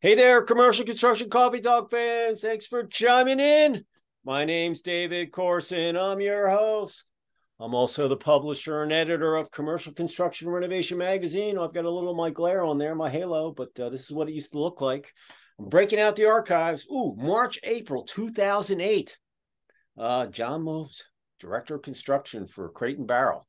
Hey there, commercial construction coffee talk fans. Thanks for chiming in. My name's David Corson. I'm your host. I'm also the publisher and editor of Commercial Construction Renovation magazine. I've got a little of my glare on there, my halo, but this is what it used to look like. I'm breaking out the archives. Ooh, March, April 2008. John Moves, Director of Construction for Crate and Barrel.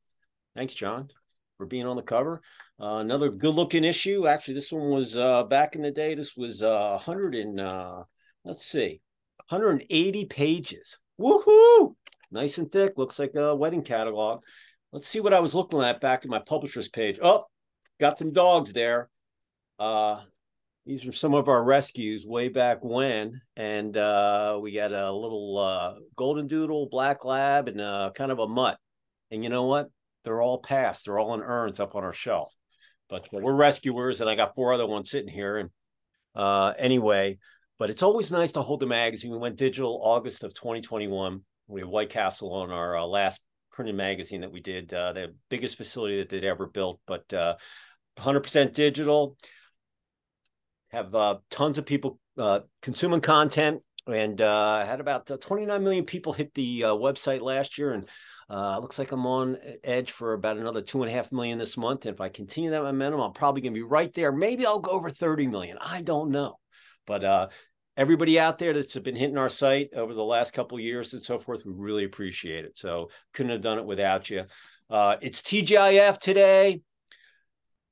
Thanks, John, for being on the cover. Another good-looking issue. Actually, this one was back in the day. This was 180 pages. Woohoo! Nice and thick. Looks like a wedding catalog. Let's see what I was looking at back in my publisher's page. Oh, got some dogs there. These are some of our rescues way back when. And we got a little golden doodle, black lab, and kind of a mutt. And you know what? They're all passed. They're all in urns up on our shelf. But we're rescuers, and I got 4 other ones sitting here. And anyway, but it's always nice to hold the magazine. We went digital August of 2021. We have White Castle on our last printed magazine that we did, the biggest facility that they'd ever built, but 100% digital. Have tons of people consuming content, and had about 29 million people hit the website last year, and looks like I'm on edge for about another 2.5 million this month. And if I continue that momentum, I'm probably going to be right there. Maybe I'll go over 30 million. I don't know. But everybody out there that's been hitting our site over the last couple of years and so forth, we really appreciate it. So couldn't have done it without you. It's TGIF today.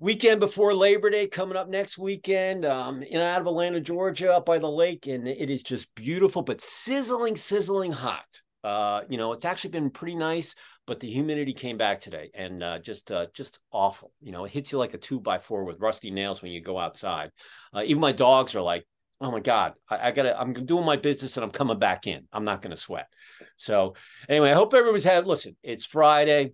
Weekend before Labor Day coming up next weekend, in and out of Atlanta, Georgia, up by the lake. And it is just beautiful, but sizzling hot. It's actually been pretty nice, but the humidity came back today, and just awful. It hits you like a 2x4 with rusty nails when you go outside. Even my dogs are like, "Oh my God, I'm doing my business and I'm coming back in. I'm not going to sweat." So anyway, I hope everyone's listen, it's Friday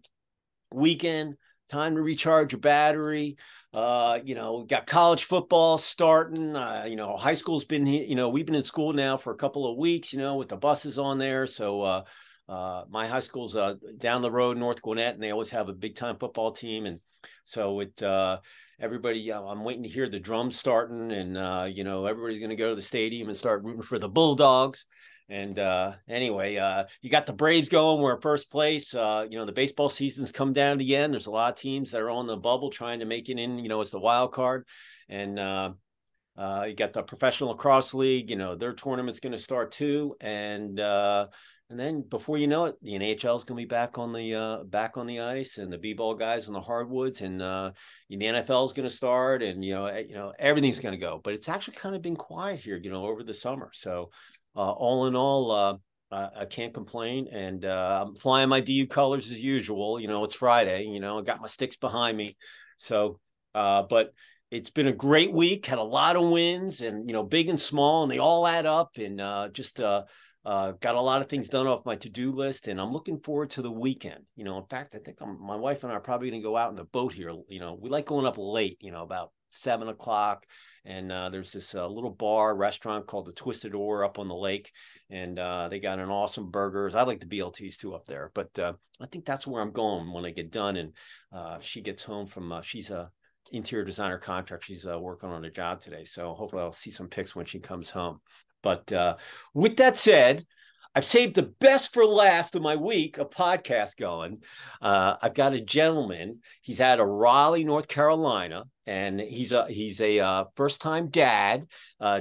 weekend, time to recharge your battery. Got college football starting. High school's been, we've been in school now for a couple of weeks, with the buses on there. So my high school's down the road, North Gwinnett, and they always have a big time football team. And so everybody, I'm waiting to hear the drums starting, and everybody's going to go to the stadium and start rooting for the Bulldogs. And anyway, you got the Braves going. We're in first place. The baseball season's come down to the end. There's a lot of teams that are on the bubble trying to make it in, as the wild card. And you got the Professional Lacrosse League, their tournament's going to start too. And then before you know it, the NHL is going to be back on the ice, and the b-ball guys on the hardwoods, and the NFL is going to start, and everything's going to go. But it's actually kind of been quiet here, over the summer. So all in all, I can't complain, and I'm flying my DU colors as usual. It's Friday. I got my sticks behind me, so but it's been a great week. Had a lot of wins, and big and small, and they all add up, and just got a lot of things done off my to-do list, and I'm looking forward to the weekend. In fact, I think my wife and I are probably going to go out in the boat here. We like going up late, about 7 o'clock. And there's this little bar restaurant called the Twisted Oar up on the lake. And they got an awesome burgers. I like the BLTs too up there. But I think that's where I'm going when I get done. And she gets home from, she's a interior designer contract. She's working on a job today. So hopefully I'll see some pics when she comes home. But with that said, I've saved the best for last of my week, a podcast going. I've got a gentleman. He's out of Raleigh, North Carolina, and he's a first-time dad.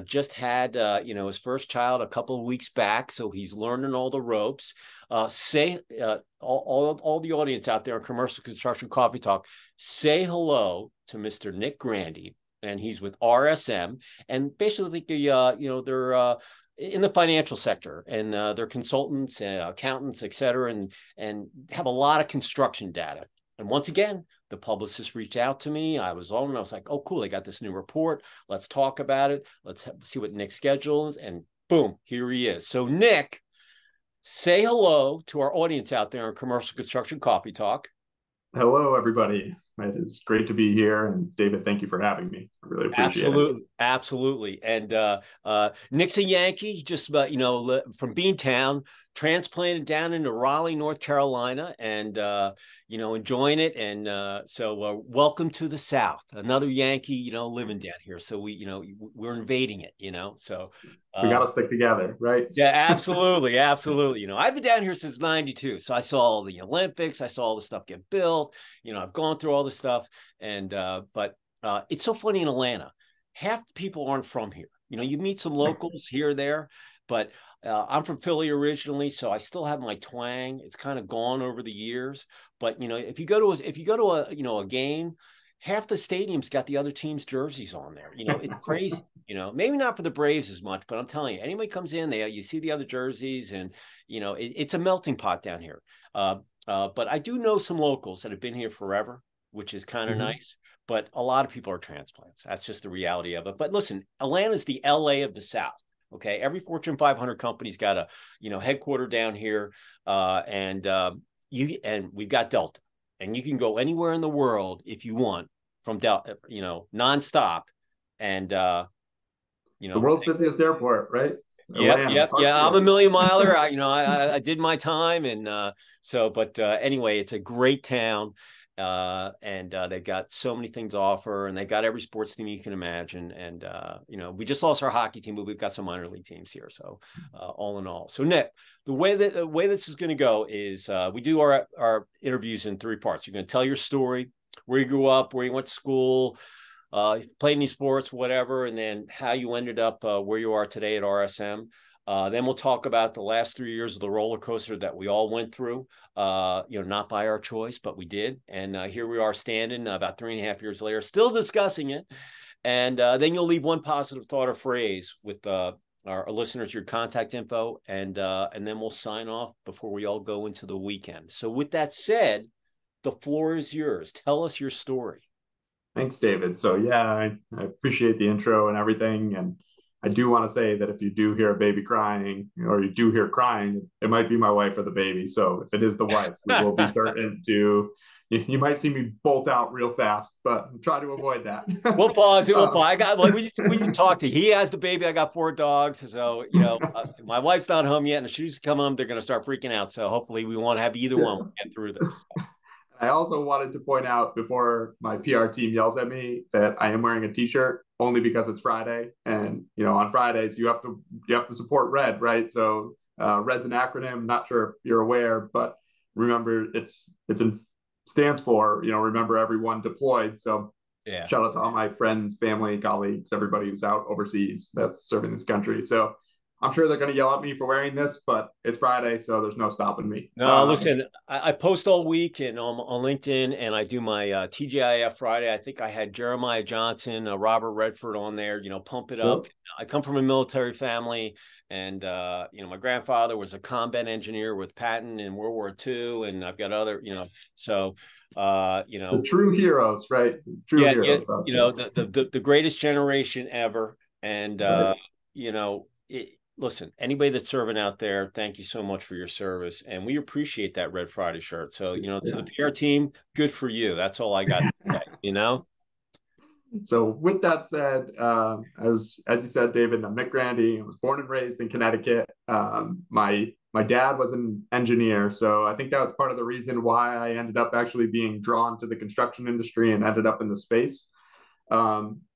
Just had his first child a couple of weeks back, so he's learning all the ropes. All the audience out there on Commercial Construction Coffee Talk, say hello to Mr. Nick Grandy, and he's with RSM, and basically, they're in the financial sector, and they're consultants, accountants, et cetera, and have a lot of construction data. And once again, the publicist reached out to me. I was like, oh, cool. I got this new report. Let's talk about it. Let's see what Nick's schedule is. And boom, here he is. So Nick, say hello to our audience out there on Commercial Construction Coffee Talk. Hello, everybody. It's great to be here. And David, thank you for having me. I really appreciate it. Absolutely, absolutely. And Nick's a Yankee, just about from Beantown, transplanted down into Raleigh, North Carolina, and enjoying it. And welcome to the South. Another Yankee, living down here. So we're invading it. So We got to stick together, right? yeah, absolutely, absolutely. I've been down here since '92, so I saw all the Olympics, I saw all the stuff get built. I've gone through all the stuff, and but it's so funny in Atlanta. Half the people aren't from here. You meet some locals here or there, but I'm from Philly originally, so I still have my twang. It's kind of gone over the years, but if you go to a game, half the stadium's got the other team's jerseys on there. It's crazy. Maybe not for the Braves as much, but I'm telling you, anybody comes in, you see the other jerseys, and it's a melting pot down here. But I do know some locals that have been here forever, which is kind of nice. But a lot of people are transplants. That's just the reality of it. But listen, Atlanta's the LA of the South. Okay, every Fortune 500 company's got a headquarter down here, and we've got Delta, and you can go anywhere in the world if you want from Delta, nonstop, and It's the world's busiest airport, right? Atlanta, Yeah. I'm a million miler. I did my time, and anyway, it's a great town, and they've got so many things to offer, and they got every sports team you can imagine, and we just lost our hockey team, but we've got some minor league teams here. So all in all, so Nick, the way this is going to go is we do our interviews in three parts. You're going to tell your story, where you grew up, where you went to school, played any sports, whatever, and then how you ended up where you are today at RSM. Then we'll talk about the last 3 years of the roller coaster that we all went through, not by our choice, but we did. And here we are standing about 3.5 years later, still discussing it. And then you'll leave one positive thought or phrase with our listeners, your contact info, and then we'll sign off before we all go into the weekend. So with that said, the floor is yours. Tell us your story. Thanks, David. So yeah, I appreciate the intro and everything. And I do want to say that if you do hear a baby crying or you do hear crying, it might be my wife or the baby. So if it is the wife, we will be certain to, you might see me bolt out real fast, but try to avoid that. We'll pause. I got, we talked to, he has the baby. I got 4 dogs. So, my wife's not home yet, and if she's come home, they're going to start freaking out. So hopefully we won't have either one get through this. I also wanted to point out before my PR team yells at me that I am wearing a t-shirt only because it's Friday. And, on Fridays, you have to support RED, right? So RED's an acronym. Not sure if you're aware, but remember stands for, remember everyone deployed. So yeah, shout out to all my friends, family, colleagues, everybody who's out overseas that's serving this country. So I'm sure they're going to yell at me for wearing this, but it's Friday, so there's no stopping me. No, listen, I post all week and on LinkedIn, and I do my TGIF Friday. I think I had Jeremiah Johnson, Robert Redford on there, pump it up. Yep. I come from a military family, and, my grandfather was a combat engineer with Patton in World War II, and I've got other, the true heroes, right? True heroes. The greatest generation ever. And, right. Listen, anybody that's serving out there, thank you so much for your service. And we appreciate that Red Friday shirt. So, to the PR team, good for you. That's all I got to say, So with that said, as you said, David, I'm Nick Grandy. I was born and raised in Connecticut. My dad was an engineer. So I think that was part of the reason why I ended up actually being drawn to the construction industry and ended up in the space.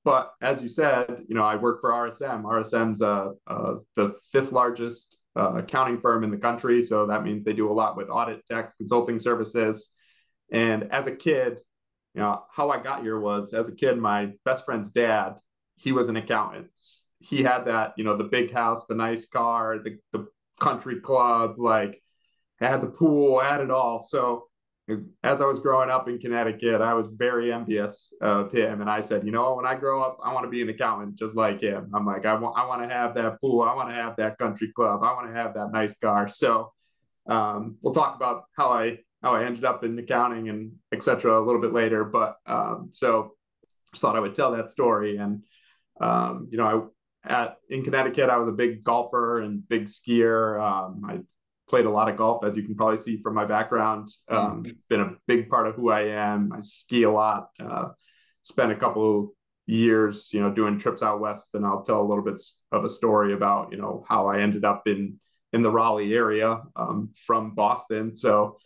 But as you said, I work for RSM. RSM's the 5th largest accounting firm in the country. So that means they do a lot with audit, tax, consulting services. And as a kid, how I got here was, as a kid, my best friend's dad, he was an accountant. He had that, the big house, the nice car, the country club, like I had the pool, I had it all. So as I was growing up in Connecticut, I was very envious of him. And I said, when I grow up, I want to be an accountant just like him. I'm like, I want to have that pool. I want to have that country club. I want to have that nice car. So we'll talk about how I ended up in accounting and et cetera a little bit later. But so just thought I would tell that story. And, in Connecticut, I was a big golfer and big skier. I played a lot of golf, as you can probably see from my background. Been a big part of who I am. I ski a lot. Spent a couple years, doing trips out west, and I'll tell a little bit of a story about, how I ended up in the Raleigh area from Boston. So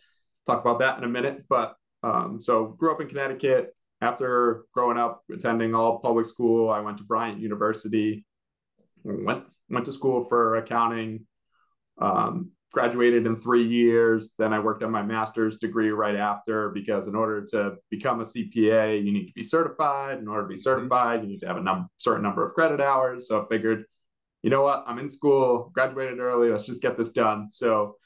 talk about that in a minute. But so grew up in Connecticut. After growing up, attending all public school, I went to Bryant University, went to school for accounting, graduated in 3 years. Then I worked on my master's degree right after, because in order to become a CPA, you need to be certified. In order to be certified, you need to have a certain number of credit hours. So I figured, you know what, I'm in school, graduated early, let's just get this done. So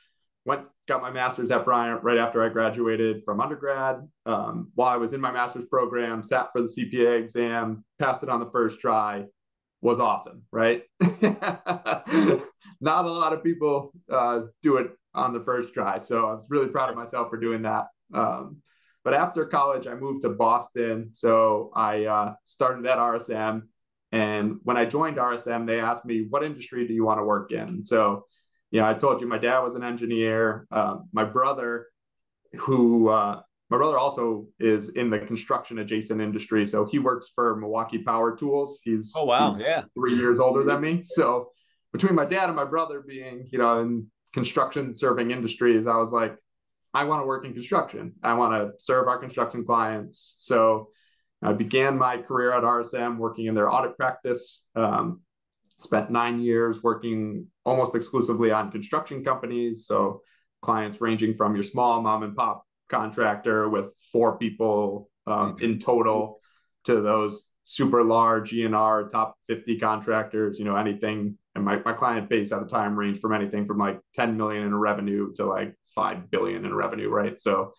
got my master's at Bryant right after I graduated from undergrad. While I was in my master's program, sat for the CPA exam, passed it on the first try. Was awesome, right? Not a lot of people do it on the first try. So I was really proud of myself for doing that. But after college, I moved to Boston. So I started at RSM. And when I joined RSM, they asked me, what industry do you want to work in? So, I told you my dad was an engineer. My brother also is in the construction adjacent industry. So he works for Milwaukee Power Tools. He's 3 years older than me. So between my dad and my brother being, in construction serving industries, I was like, I want to work in construction. I want to serve our construction clients. So I began my career at RSM working in their audit practice. Spent 9 years working almost exclusively on construction companies. So clients ranging from your small mom and pop contractor with 4 people in total to those super large ENR top 50 contractors, anything. And my client base at the time ranged from anything from like 10 million in revenue to like 5 billion in revenue, right? So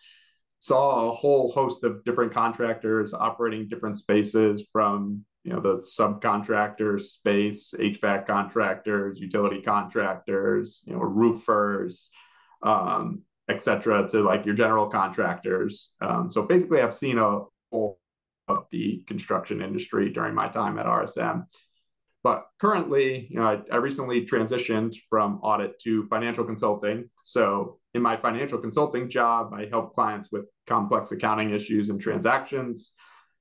saw a whole host of different contractors operating different spaces, from the subcontractors space, HVAC contractors, utility contractors, roofers, etc., to like your general contractors. So basically, I've seen a whole of the construction industry during my time at RSM. But currently, I recently transitioned from audit to financial consulting. So in my financial consulting job, I help clients with complex accounting issues and transactions.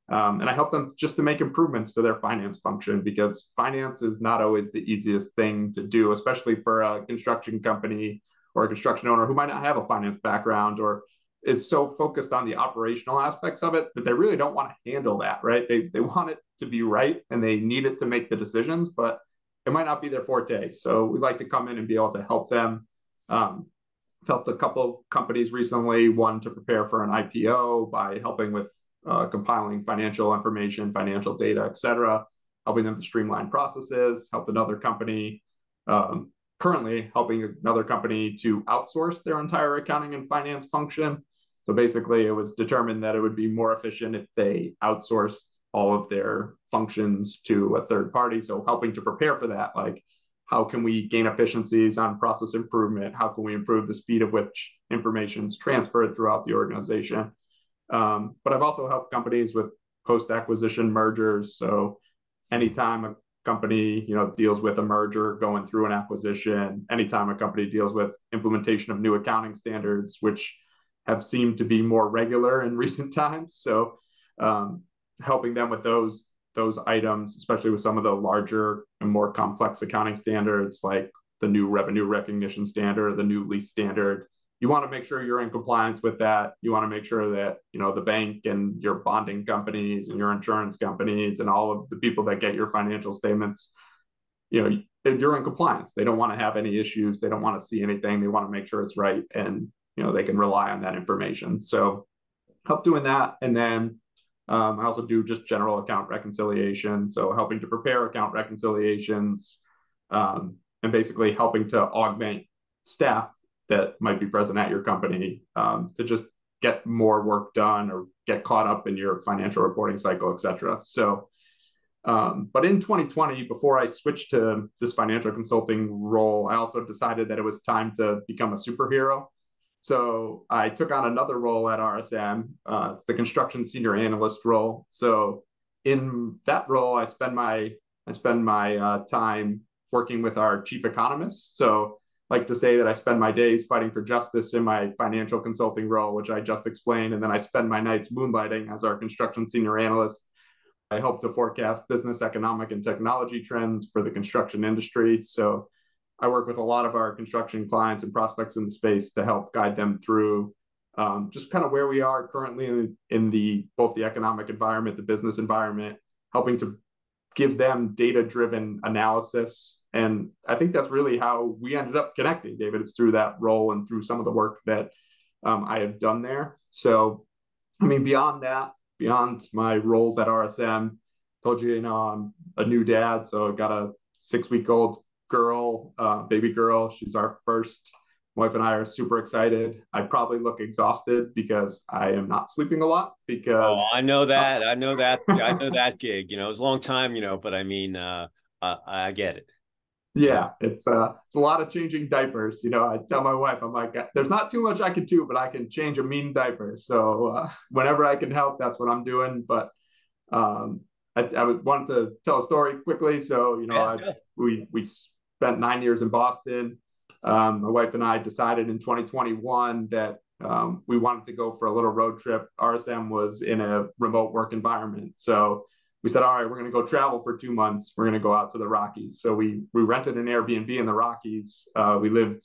And I help them just to make improvements to their finance function, because finance is not always the easiest thing to do, especially for a construction company or a construction owner who might not have a finance background, or is so focused on the operational aspects of it that they really don't want to handle that, right? They want it to be right and they need it to make the decisions, but it might not be their forte. So we like to come in and be able to help them. Helped a couple companies recently, one to prepare for an IPO by helping with compiling financial information, financial data, et cetera, helping them to streamline processes. Helped another company, currently helping another company to outsource their entire accounting and finance function. So basically, it was determined that it would be more efficient if they outsourced all of their functions to a third party. So helping to prepare for that, like, how can we gain efficiencies on process improvement? How can we improve the speed of which information is transferred throughout the organization? But I've also helped companies with post-acquisition mergers. So anytime a company deals with a merger going through an acquisition, anytime a company deals with implementation of new accounting standards, which have seemed to be more regular in recent times. So helping them with those items, especially with some of the larger and more complex accounting standards, like the new revenue recognition standard, the new lease standard. You want to make sure you're in compliance with that. You want to make sure that, the bank and your bonding companies and your insurance companies and all of the people that get your financial statements, you're in compliance. They don't want to have any issues. They don't want to see anything. They want to make sure it's right. And, they can rely on that information. So help doing that. And then I also do just general account reconciliation. So helping to prepare account reconciliations, and basically helping to augment staff that might be present at your company to just get more work done or get caught up in your financial reporting cycle, et cetera. So, but in 2020, before I switched to this financial consulting role, I also decided that it was time to become a superhero. So I took on another role at RSM. It's the construction senior analyst role. So in that role, I spend my time working with our chief economist. So like to say that I spend my days fighting for justice in my financial consulting role, which I just explained, and then I spend my nights moonlighting as our construction senior analyst. I help to forecast business, economic, and technology trends for the construction industry. So I work with a lot of our construction clients and prospects in the space to help guide them through just kind of where we are currently in the both the economic environment, the business environment, helping to give them data-driven analysis. And I think that's really how we ended up connecting, David. It's through that role and through some of the work that I have done there. So, I mean, beyond that, beyond my roles at RSM, told you, I'm a new dad. So I got a 6-week-old girl, baby girl. She's our first. Wife and I are super excited. I probably look exhausted because I am not sleeping a lot Oh, because I know that. I know that. I know that gig. It was a long time, but I mean, I get it. yeah, it's a lot of changing diapers. I tell my wife, I'm like, there's not too much I can do, but I can change a mean diaper. So whenever I can help, that's what I'm doing. But um, I wanted to tell a story quickly. So Yeah, yeah. we spent 9 years in Boston. My wife and I decided in 2021 that we wanted to go for a little road trip. RSM was in a remote work environment, so we said, all right, we're going to go travel for 2 months. We're going to go out to the Rockies. So we rented an Airbnb in the Rockies. We lived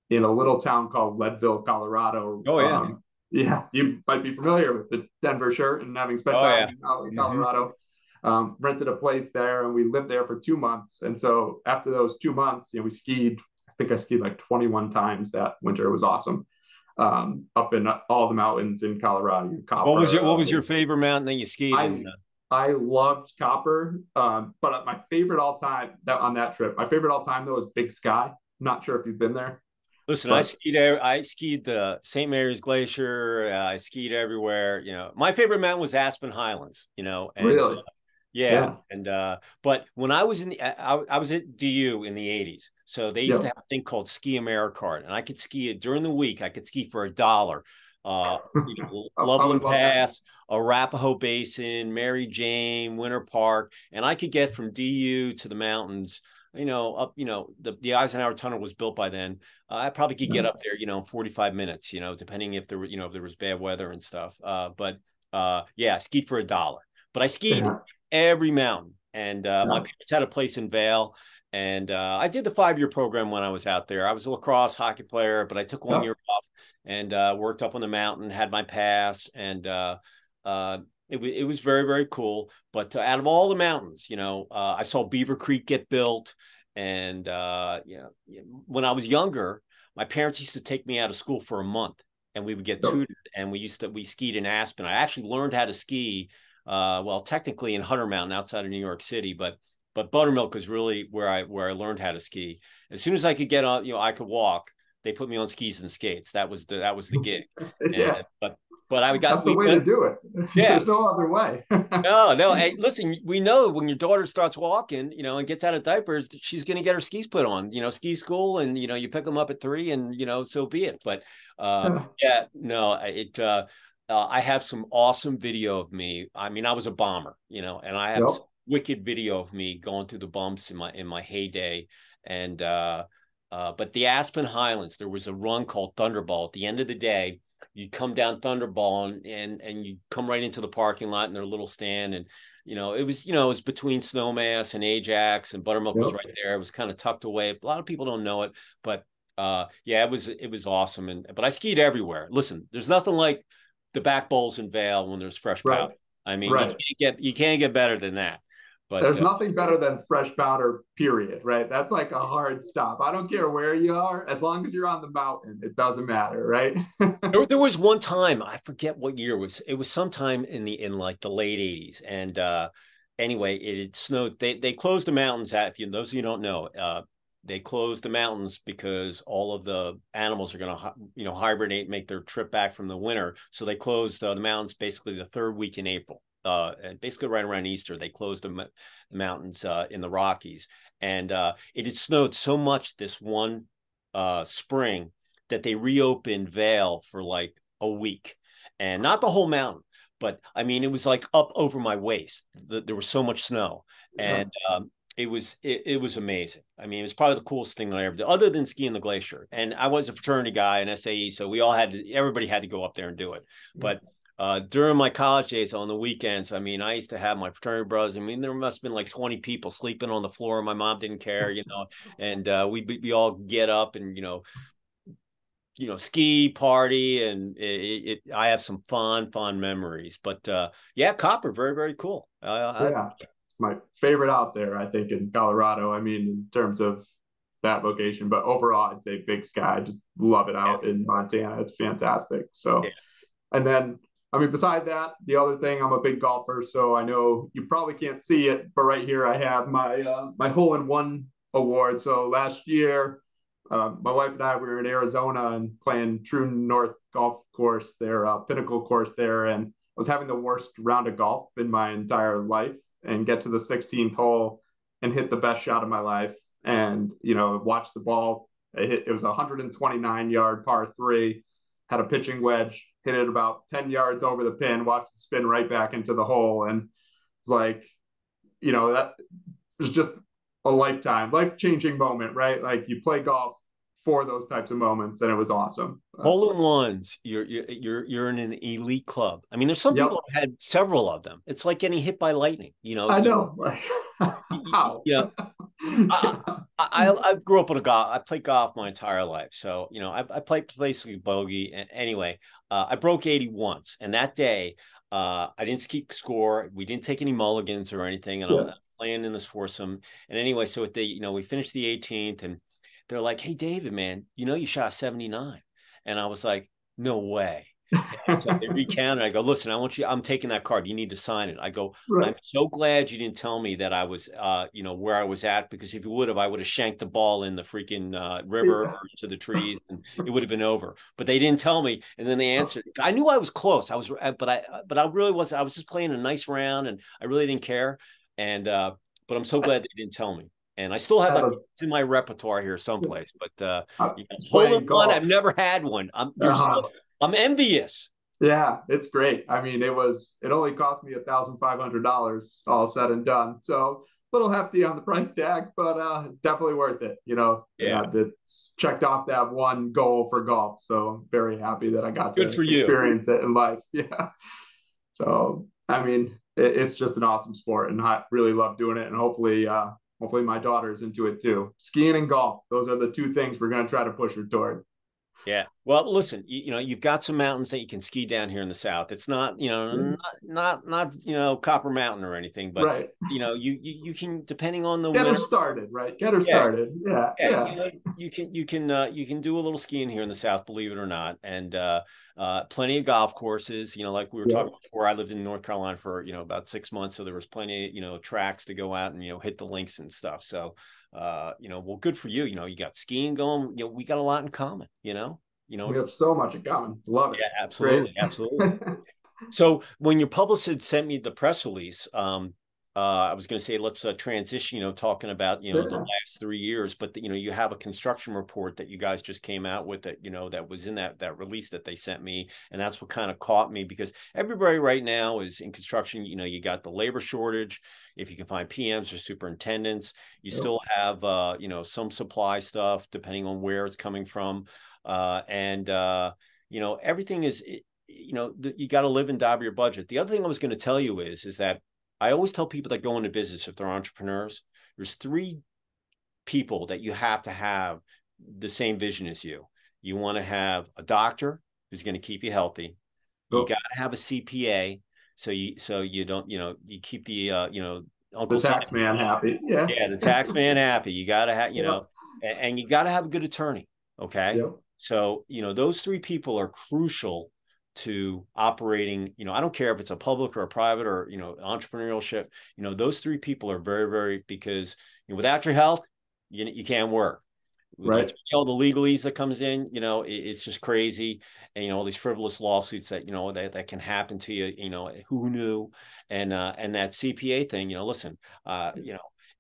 in a little town called Leadville, Colorado. Oh yeah. Yeah, you might be familiar with the Denver shirt and having spent Oh time yeah. in Hmm. Colorado. Rented a place there and we lived there for 2 months. And so after those 2 months, we skied. I think I skied like 21 times that winter. It was awesome. Up in all the mountains in Colorado, Copper. What was your favorite mountain that you skied in? I I loved Copper, but my favorite all time that on that trip, my favorite all time though was Big Sky. Not sure if you've been there, Listen, but I skied the St. Mary's Glacier. I skied everywhere. My favorite mountain was Aspen Highlands. And really, yeah, yeah, and but when I was I was at DU in the '80s, so they used to yep, have a thing called Ski Americard, and I could ski it during the week. I could ski for $1. Uh, I Loveland would love that. Pass, Arapahoe Basin, Mary Jane, Winter Park, and I could get from DU to the mountains. Up. The Eisenhower Tunnel was built by then. I probably could get Yeah, up there, in 45 minutes. Depending if there were, if there was bad weather and stuff. But yeah, I skied for $1. But I skied yeah, every mountain. And my yeah. parents had a place in Vail. And I did the 5-year program when I was out there. I was a lacrosse hockey player, but I took 1 year Yep. off and worked up on the mountain, had my pass. And uh, it was very, very cool. But out of all the mountains, I saw Beaver Creek get built. And, when I was younger, my parents used to take me out of school for a month and we would get Yep. tutored and we skied in Aspen. I actually learned how to ski well, technically in Hunter Mountain outside of New York City, but Buttermilk is really where I learned how to ski. As soon as I could get on, I could walk. They put me on skis and skates. That was the gig. And Yeah, but I that's got the we way to went. do it. Yeah. There's no other way. No, no. Hey, listen, we know when your daughter starts walking, and gets out of diapers, she's going to get her skis put on, ski school, and you pick them up at 3, and so be it. But Yeah. yeah, no, I have some awesome video of me. I mean, I was a bomber, and I have some Yep. wicked video of me going through the bumps in my heyday. And but the Aspen Highlands, there was a run called Thunderball. At the end of the day, you come down Thunderball and you come right into the parking lot in their little stand. And it was between Snowmass and Ajax, and Buttermilk was Yep. right there. It was kind of tucked away. A lot of people don't know it, but yeah, it was awesome. But I skied everywhere. Listen, there's nothing like the back bowls in Vail when there's fresh Right. powder. I mean, Right. you can't get better than that. But There's nothing better than fresh powder, period, right? That's like a hard stop. I don't care where you are, as long as you're on the mountain, it doesn't matter, right? there was one time, I forget what year it was sometime in like the late '80s. And anyway, it had snowed. They closed the mountains at, if you those of you don't know, they closed the mountains because all of the animals are going to hibernate, make their trip back from the winter. So they closed the mountains basically the third week in April. And basically right around Easter, they closed the mountains in the Rockies. And it had snowed so much this one spring that they reopened Vail for like a week, and not the whole mountain, but I mean, it was like up over my waist. There was so much snow. Yeah. And it was amazing. I mean, it was probably the coolest thing that I ever did, other than skiing the glacier. And I was a fraternity guy in SAE, so we all had to, everybody had to go up there and do it. But during my college days on the weekends, I mean, I used to have my fraternity brothers. I mean, there must have been like 20 people sleeping on the floor. My mom didn't care, and we all get up and ski party, and I have some fun memories. But yeah, Copper, very very cool. Yeah, my favorite out there, I think, in Colorado. I mean, in terms of that location, but overall, I'd say Big Sky. I just love it out in Montana. It's fantastic. So, Yeah. and then, I mean, beside that, the other thing, I'm a big golfer, so I know you probably can't see it, but right here I have my hole-in-one award. So last year, my wife and I were in Arizona and playing True North Golf Course, their Pinnacle course there, and I was having the worst round of golf in my entire life, and get to the 16th hole and hit the best shot of my life, and watch the balls. It was a 129-yard par three, had a pitching wedge, hit it about 10 yards over the pin, watched it spin right back into the hole, and it's like, that was just a life-changing moment, right? Like, you play golf for those types of moments, and it was awesome. Hole-in-ones, you're in an elite club. I mean, there's some people who had several of them. It's like getting hit by lightning. I know. How? Yeah. I grew up with a golf. I played golf my entire life, so I played basically bogey. And anyway, I broke 80 once, and that day, I didn't score. We didn't take any mulligans or anything, and I'm playing in this foursome. And anyway, so at the we finished the 18th, and they're like, "Hey, David, man, you shot 79," and I was like, "No way." And so they recounted. I go, "Listen, I'm taking that card. You need to sign it." I go, right. "I'm so glad you didn't tell me that I was, where I was at, because if you would have, I would have shanked the ball in the freaking river or to the trees, and it would have been over." But they didn't tell me. And then they answered. I knew I was close. I was, but I really was. I was just playing a nice round, and I really didn't care. And but I'm so glad they didn't tell me. And I still have it's in my repertoire here someplace. But hole-in-one, I've never had one. I'm envious. Yeah, it's great. I mean, it only cost me $1,500 all said and done. So a little hefty on the price tag, but definitely worth it. It's checked off that one goal for golf. So I'm very happy that I got to experience it in life. Yeah. So, I mean, it's just an awesome sport, and I really love doing it. And hopefully my daughter's into it too. Skiing and golf, those are the two things we're going to try to push her toward. Yeah. Well, listen, you've got some mountains that you can ski down here in the South. It's not, not Copper Mountain or anything, but right. You can, depending on the get her started, right? Get her started. Yeah. Yeah. You can do a little skiing here in the South, believe it or not, and plenty of golf courses. Like we were talking before, I lived in North Carolina for about 6 months, so there was plenty of tracks to go out and hit the links and stuff. So well, good for you. You got skiing going. We got a lot in common. We have so much in common. Love it. Yeah, absolutely. Absolutely. So when your publicist sent me the press release, I was going to say, let's transition, talking about, the last 3 years, but you have a construction report that you guys just came out with that, that was in that release that they sent me. And that's what kind of caught me, because everybody right now is in construction. You got the labor shortage. If you can find PMs or superintendents, you still have, some supply stuff, depending on where it's coming from. And everything is, you got to live and die by your budget. The other thing I was going to tell you is that I always tell people that go into business, if they're entrepreneurs, there's 3 people that you have to have the same vision as you. You want to have a doctor who's going to keep you healthy. You got to have a CPA, so you don't, you keep the Uncle the tax man happy. Yeah. Yeah, the tax man happy. You got to have, and you got to have a good attorney. Okay. Yep. So, those 3 people are crucial to operating. I don't care if it's a public or a private or, entrepreneurship, those 3 people are very, very, because without your health, you can't work. Right. All the legalese that comes in, it's just crazy. And, all these frivolous lawsuits that, that can happen to you, who knew? And that CPA thing, listen,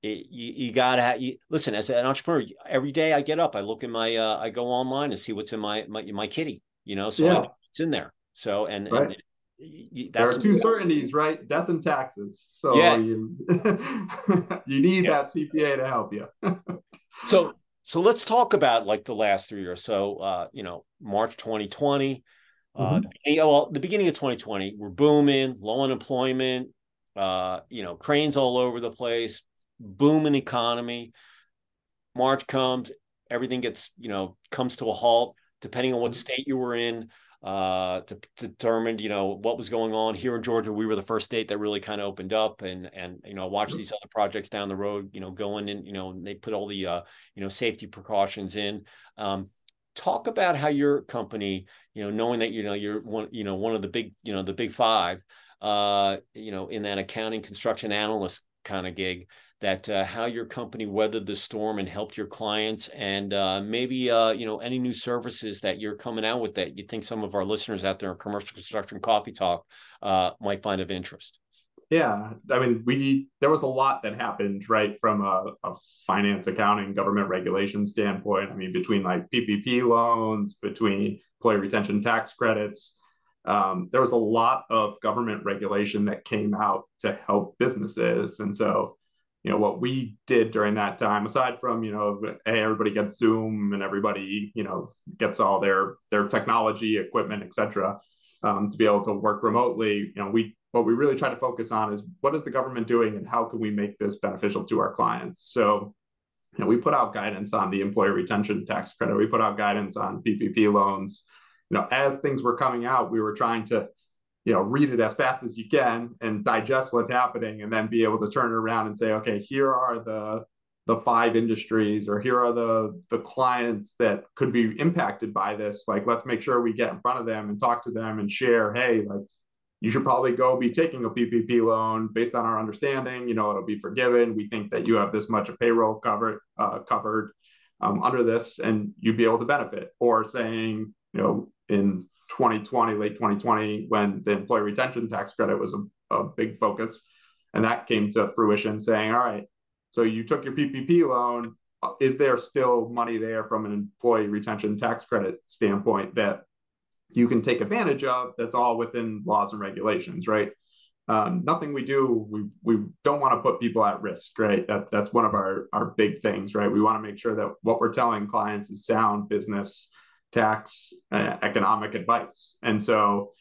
you gotta have, listen, as an entrepreneur, every day I get up, I look in I go online and see what's in my kitty, so I know it's in there. So, and There That's are two certainties, right? Death and taxes. So yeah. you you need Yeah. that CPA to help you. So let's talk about like the last 3 years. So March 2020, Mhm. the beginning of 2020, we're booming, low unemployment, cranes all over the place, booming economy. March comes, everything comes to a halt, depending on what state you were in, to determine, what was going on. Here in Georgia, we were the first state that really kind of opened up, and watch these other projects down the road, going in, and they put all the, safety precautions in. Talk about how your company, knowing that, you're one of the big, the big five, in that accounting, construction analyst kind of gig, that how your company weathered the storm and helped your clients, and maybe any new services that you're coming out with that you think some of our listeners out there in commercial construction coffee talk might find of interest. Yeah, I mean, there was a lot that happened, right, from a finance, accounting, government regulation standpoint. I mean, between like PPP loans, between employee retention tax credits, there was a lot of government regulation that came out to help businesses. And so, what we did during that time, aside from, hey, everybody gets Zoom and everybody, gets all their technology, equipment, et cetera, to be able to work remotely, what we really try to focus on is what is the government doing and how can we make this beneficial to our clients. So, we put out guidance on the employee retention tax credit. We put out guidance on PPP loans. As things were coming out, we were trying to, read it as fast as you can and digest what's happening, and then be able to turn it around and say, okay, here are the 5 industries, or here are the clients that could be impacted by this. Like, let's make sure we get in front of them and talk to them and share, hey, like, you should probably go be taking a PPP loan based on our understanding. It'll be forgiven. We think that you have this much of payroll covered under this, and you'd be able to benefit. Or saying, in 2020, late 2020, when the employee retention tax credit was a big focus, and that came to fruition, saying, all right, so you took your PPP loan. Is there still money there from an employee retention tax credit standpoint that you can take advantage of, that's all within laws and regulations, right? Nothing we do, we don't want to put people at risk, right? That's one of our big things, right? We want to make sure that what we're telling clients is sound business, tax, economic advice. And so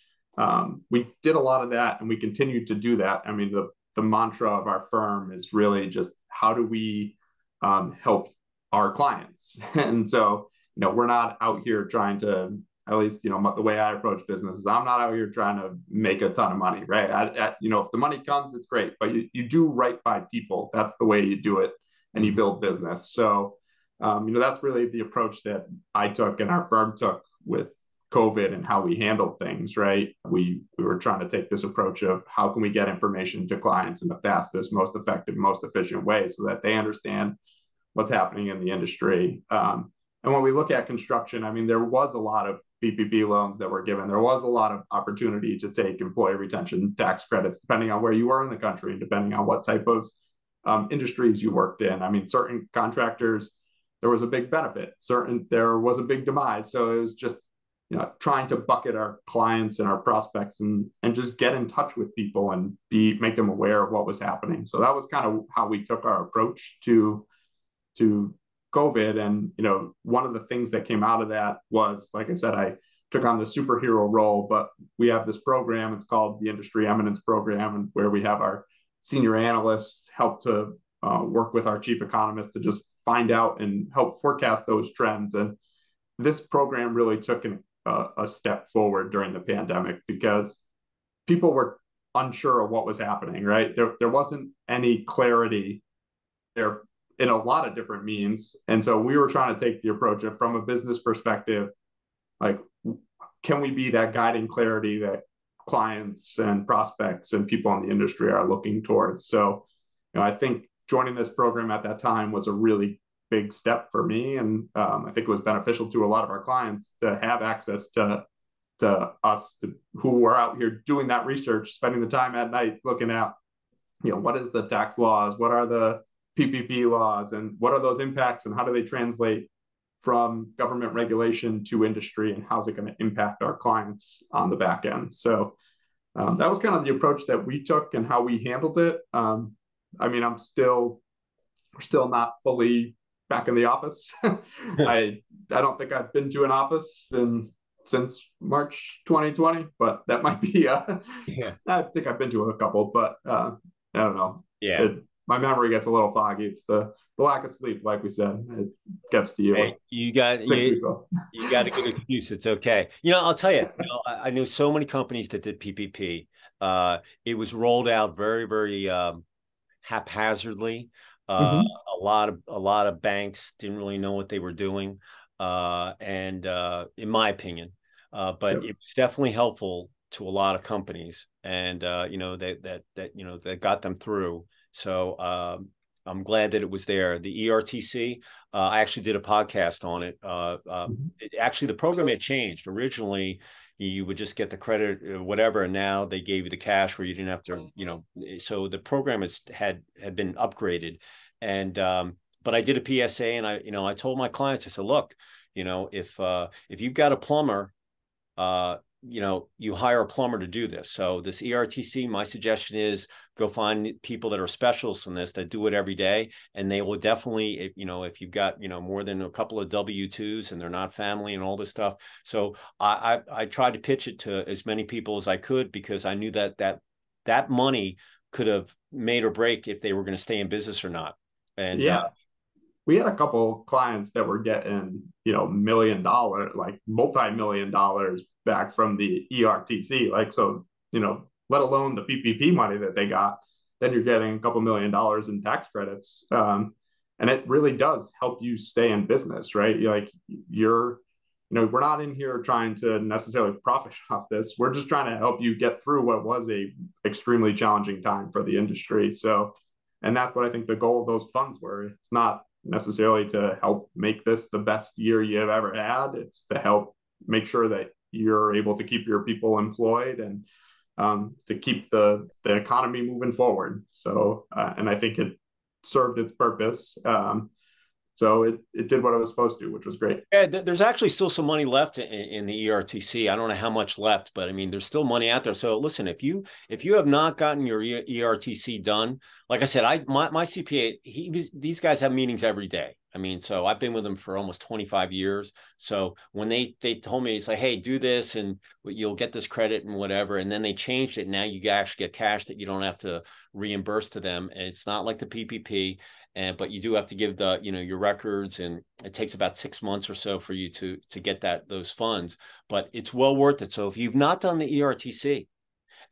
we did a lot of that, and we continue to do that. I mean, the mantra of our firm is really just, how do we help our clients? And so, we're not out here trying to, at least, the way I approach business is, I'm not out here trying to make a ton of money, right? If the money comes, it's great, but you do right by people. That's the way you do it, and you build business. So, that's really the approach that I took and our firm took with COVID and how we handled things, right? We were trying to take this approach of, how can we get information to clients in the fastest, most effective, most efficient way, so that they understand what's happening in the industry. And when we look at construction, I mean, there was a lot of PPP loans that were given. There was a lot of opportunity to take employee retention tax credits, depending on where you were in the country and depending on what type of industries you worked in. I mean, certain contractors, there was a big benefit. There was a big demise. So it was just, trying to bucket our clients and our prospects, and just get in touch with people and make them aware of what was happening. So that was kind of how we took our approach to COVID. And, one of the things that came out of that was, like I said, I took on the superhero role, but we have this program, it's called the Industry Eminence Program, and where we have our senior analysts help to work with our chief economist to just find out and help forecast those trends. And this program really took a step forward during the pandemic, because people were unsure of what was happening, right? There wasn't any clarity there in a lot of different means. And so we were trying to take the approach of, from a business perspective, like, can we be that guiding clarity that clients and prospects and people in the industry are looking towards? So, I think joining this program at that time was a really big step for me. And I think it was beneficial to a lot of our clients to have access to us, who were out here doing that research, spending the time at night looking at, what is the tax laws? What are the PPP laws, and what are those impacts, and how do they translate from government regulation to industry, and how's it going to impact our clients on the back end? So that was kind of the approach that we took and how we handled it. I mean, we're still not fully back in the office. I don't think I've been to an office since March 2020, but that might be Yeah. I think I've been to a couple, but I don't know. Yeah. My memory gets a little foggy. It's the lack of sleep, like we said. It gets to you Hey, you got 6 weeks ago. you got a good excuse. It's okay. I'll tell you, I knew so many companies that did PPP. It was rolled out very, very haphazardly. Mm-hmm. A lot of banks didn't really know what they were doing, and in my opinion, but Yep. it was definitely helpful to a lot of companies, and that got them through. So I'm glad that it was there. The ERTC, I actually did a podcast on it. Actually, the program had changed. Originally, you would just get the credit, whatever, and now they gave you the cash where you didn't have to, So the program had been upgraded, and but I did a PSA, and I told my clients, I said, look, if you've got a plumber, you hire a plumber to do this. So this ERTC, my suggestion is go find people that are specialists in this, that do it every day. And they will definitely, if you've got, more than a couple of W-2s and they're not family and all this stuff. So I tried to pitch it to as many people as I could, because I knew that money could have made or break if they were going to stay in business or not. And Yeah. We had a couple clients that were getting, $1 million, like multi-million dollars back from the ERTC. Like, so, let alone the PPP money that they got, then you're getting a couple $1 million in tax credits. And it really does help you stay in business, right? We're not in here trying to necessarily profit off this. We're just trying to help you get through what was a extremely challenging time for the industry. So, and that's what I think the goal of those funds were. It's not necessarily to help make this the best year you have ever had. It's to help make sure that you're able to keep your people employed and to keep the economy moving forward. So, and I think it served its purpose. So it did what it was supposed to, which was great. Yeah, there's actually still some money left in the ERTC. I don't know how much left, but I mean, there's still money out there. So listen, if you have not gotten your ERTC done, like I said, my CPA, these guys have meetings every day. I mean, so I've been with them for almost 25 years. So when they told me, it's like, hey, do this and you'll get this credit and whatever. And then they changed it. Now you actually get cash that you don't have to reimburse to them. And it's not like the PPP. But you do have to give your records, and it takes about 6 months or so for you to get those funds, but it's well worth it. So if you've not done the ERTC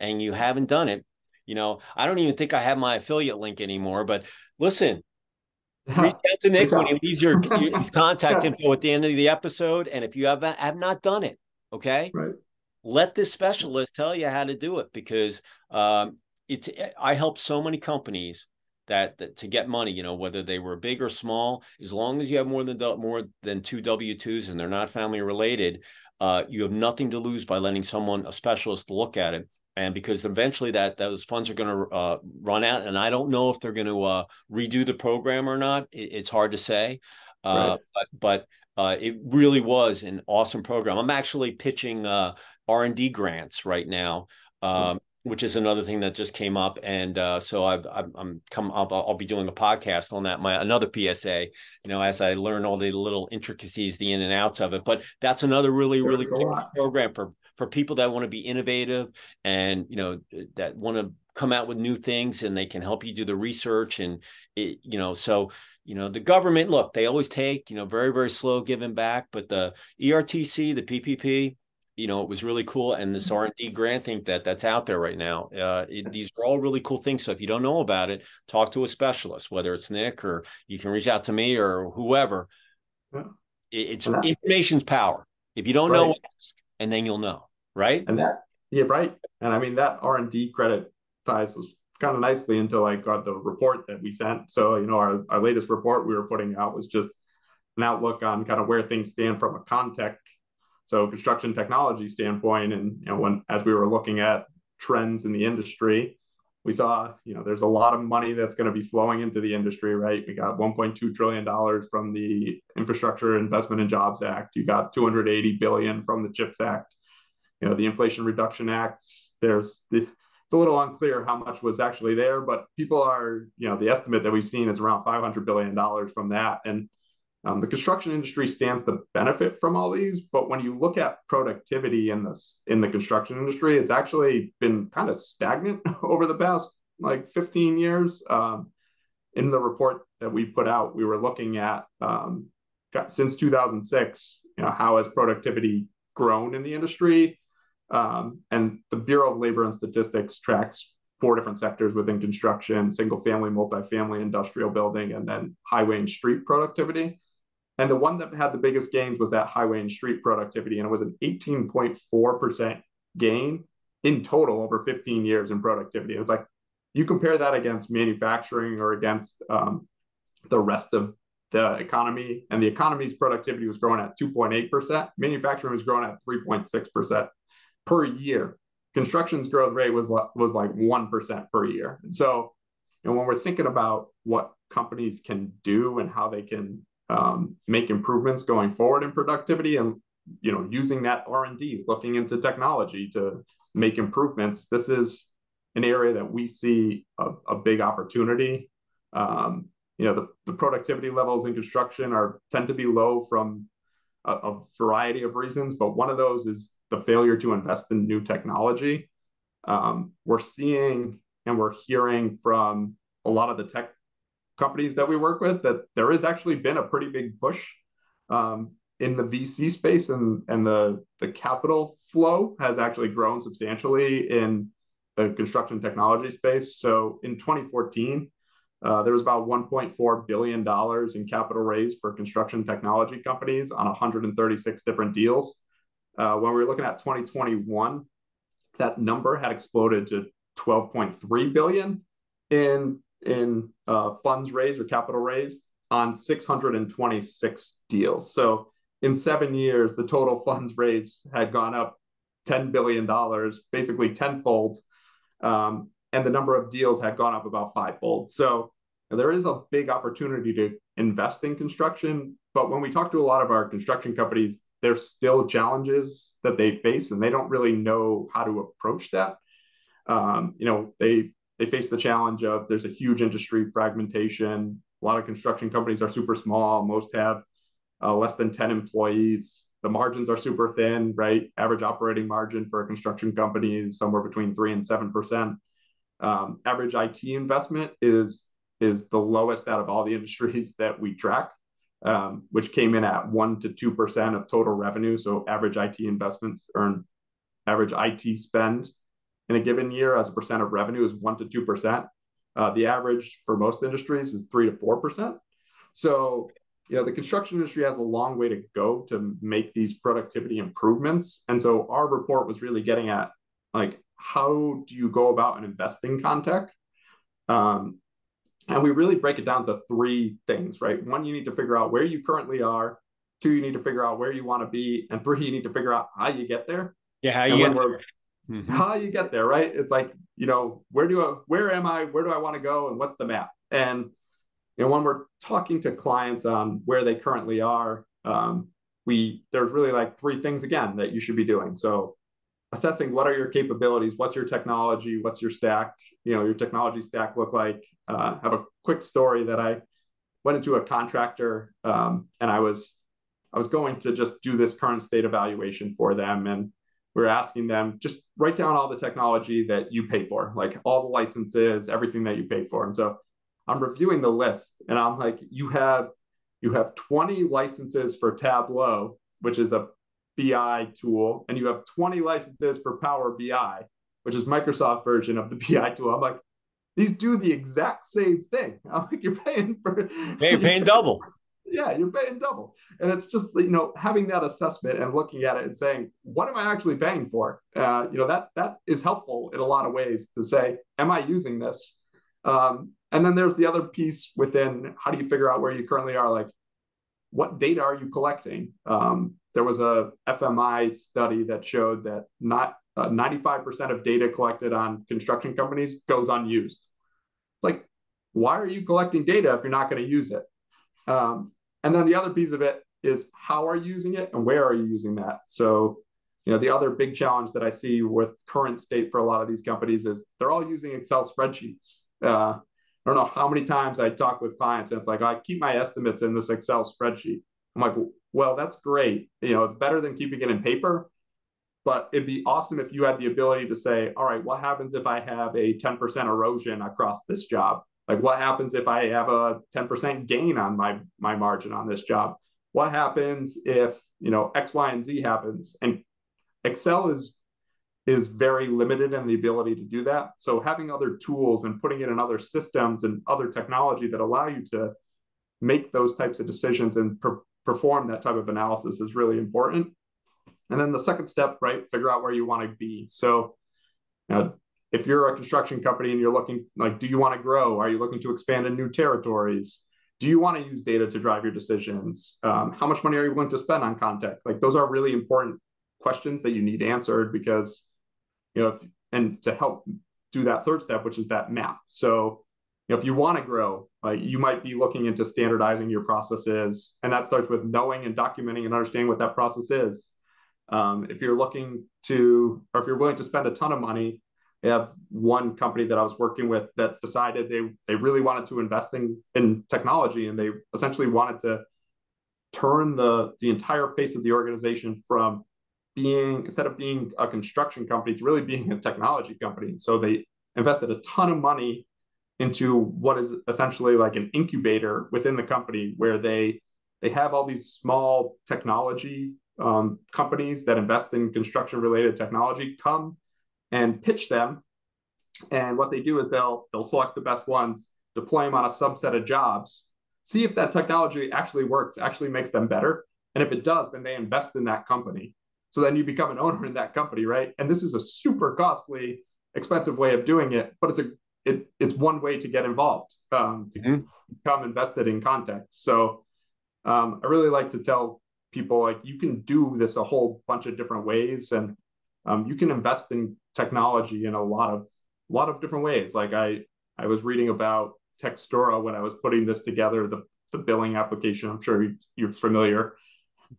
and you haven't done it, I don't even think I have my affiliate link anymore, but listen, reach out to Nick when he leaves his contact info at the end of the episode. And if you have not done it, okay, right. Let this specialist tell you how to do it, because I help so many companies that to get money, whether they were big or small, as long as you have more than 2 W-2s and they're not family related, you have nothing to lose by letting a specialist look at it. And because eventually those funds are going to run out, and I don't know if they're going to redo the program or not. It's hard to say, Right. but it really was an awesome program. I'm actually pitching R&D grants right now. Which is another thing that just came up, and so I'll be doing a podcast on that. Another PSA, as I learn all the little intricacies, the in and outs of it. But that's another really great program for people that want to be innovative and that want to come out with new things, and they can help you do the research and the government, look, they always take very, very slow giving back, but the ERTC, the PPP. It was really cool. And this R&D grant thing that's out there right now. These are all really cool things. So if you don't know about it, talk to a specialist, whether it's Nick or you can reach out to me or whoever. Yeah. Information's power. If you don't know, ask, and then you'll know. Right. And right. And I mean, that R&D credit ties kind of nicely into the report that we sent. So, our latest report we were putting out was just an outlook on kind of where things stand from a construction technology standpoint. And as we were looking at trends in the industry, we saw there's a lot of money that's going to be flowing into the industry, right? We got $1.2 trillion from the Infrastructure Investment and Jobs Act. You got $280 billion from the CHIPS Act. The Inflation Reduction Act it's a little unclear how much was actually there, but people are, the estimate that we've seen is around $500 billion from that. And the construction industry stands to benefit from all these, but when you look at productivity in the construction industry, it's actually been kind of stagnant over the past like 15 years. In the report that we put out, we were looking at since 2006, how has productivity grown in the industry? And the Bureau of Labor and Statistics tracks 4 different sectors within construction: single family, multifamily, industrial building, and then highway and street productivity. And the one that had the biggest gains was that highway and street productivity. And it was an 18.4% gain in total over 15 years in productivity. And it's like, you compare that against manufacturing or against the rest of the economy, and the economy's productivity was growing at 2.8%. Manufacturing was growing at 3.6% per year. Construction's growth rate was like 1% per year. And so, when we're thinking about what companies can do and how they can make improvements going forward in productivity, and using that R&D, looking into technology to make improvements, this is an area that we see a big opportunity. The productivity levels in construction tend to be low from a variety of reasons, but one of those is the failure to invest in new technology. We're seeing and we're hearing from a lot of the tech companies that we work with that there has actually been a pretty big push in the VC space, and the capital flow has actually grown substantially in the construction technology space. So in 2014, there was about $1.4 billion in capital raised for construction technology companies on 136 different deals. When we were looking at 2021, that number had exploded to 12.3 billion in funds raised or capital raised on 626 deals. So in 7 years, the total funds raised had gone up $10 billion, basically tenfold, and the number of deals had gone up about fivefold. So there is a big opportunity to invest in construction, but when we talk to a lot of our construction companies, there's still challenges that they face, and they don't really know how to approach that. They face the challenge of there's a huge industry fragmentation. A lot of construction companies are super small. Most have less than 10 employees. The margins are super thin, right? Average operating margin for a construction company is somewhere between 3 and 7%. Average IT investment is the lowest out of all the industries that we track, which came in at 1 to 2% of total revenue. So average IT investments average IT spend in a given year as a percent of revenue is 1 to 2%. The average for most industries is 3 to 4%. So, the construction industry has a long way to go to make these productivity improvements. And so our report was really getting at, like, how do you go about an investing contact? And we really break it down to 3 things, right? 1, you need to figure out where you currently are. 2, you need to figure out where you want to be. And 3, you need to figure out how you get there. Yeah, how you get there, right? It's like, where am I? Where do I want to go? And what's the map? And when we're talking to clients on where they currently are, there's really like 3 things again that you should be doing. So assessing what are your capabilities, what's your technology, what's your stack, your technology stack look like. Have a quick story that I went into a contractor, and I was going to just do this current state evaluation for them, and we're asking them just write down all the technology that you pay for, like all the licenses, everything that you pay for. And so I'm reviewing the list, and I'm like, you have 20 licenses for Tableau, which is a BI tool, and you have 20 licenses for Power BI, which is Microsoft version of the BI tool. I'm like, these do the exact same thing. I'm like, you're paying double. Yeah, you're paying double. And it's just, having that assessment and looking at it and saying, what am I actually paying for? That is helpful in a lot of ways to say, am I using this? And then there's the other piece within, how do you figure out where you currently are? Like, what data are you collecting? There was a FMI study that showed that 95% of data collected on construction companies goes unused. It's like, why are you collecting data if you're not going to use it? And then the other piece of it is, how are you using it and where are you using that? So, The other big challenge that I see with current state for a lot of these companies is they're all using Excel spreadsheets. I don't know how many times I talk with clients and it's like, I keep my estimates in this Excel spreadsheet. I'm like, well, that's great. It's better than keeping it in paper, but it'd be awesome if you had the ability to say, all right, what happens if I have a 10% erosion across this job? Like, what happens if I have a 10% gain on my margin on this job? What happens if, X, Y, and Z happens? And Excel is very limited in the ability to do that. So having other tools and putting it in other systems and other technology that allow you to make those types of decisions and perform that type of analysis is really important. And then the second step, right, figure out where you want to be. So if you're a construction company and you're looking, like, do you want to grow? Are you looking to expand in new territories? Do you want to use data to drive your decisions? How much money are you willing to spend on contact? Like, those are really important questions that you need answered because, and to help do that third step, which is that map. So, if you want to grow, you might be looking into standardizing your processes, and that starts with knowing and documenting and understanding what that process is. If you're looking to, or if you're willing to spend a ton of money, I have one company that I was working with that decided they really wanted to invest in technology, and they essentially wanted to turn the entire face of the organization from instead of being a construction company to really being a technology company. So they invested a ton of money into what is essentially like an incubator within the company, where they have all these small technology companies that invest in construction related technology come and pitch them. And what they do is they'll select the best ones, deploy them on a subset of jobs, see if that technology actually works, actually makes them better. And if it does, then they invest in that company. So then you become an owner in that company, right? And this is a super costly, expensive way of doing it, but it's one way to get involved, to become invested in contact. So I really like to tell people, like, you can do this a whole bunch of different ways, and you can invest in technology in a lot of different ways. Like I was reading about Textura when I was putting this together, the billing application. I'm sure you're familiar.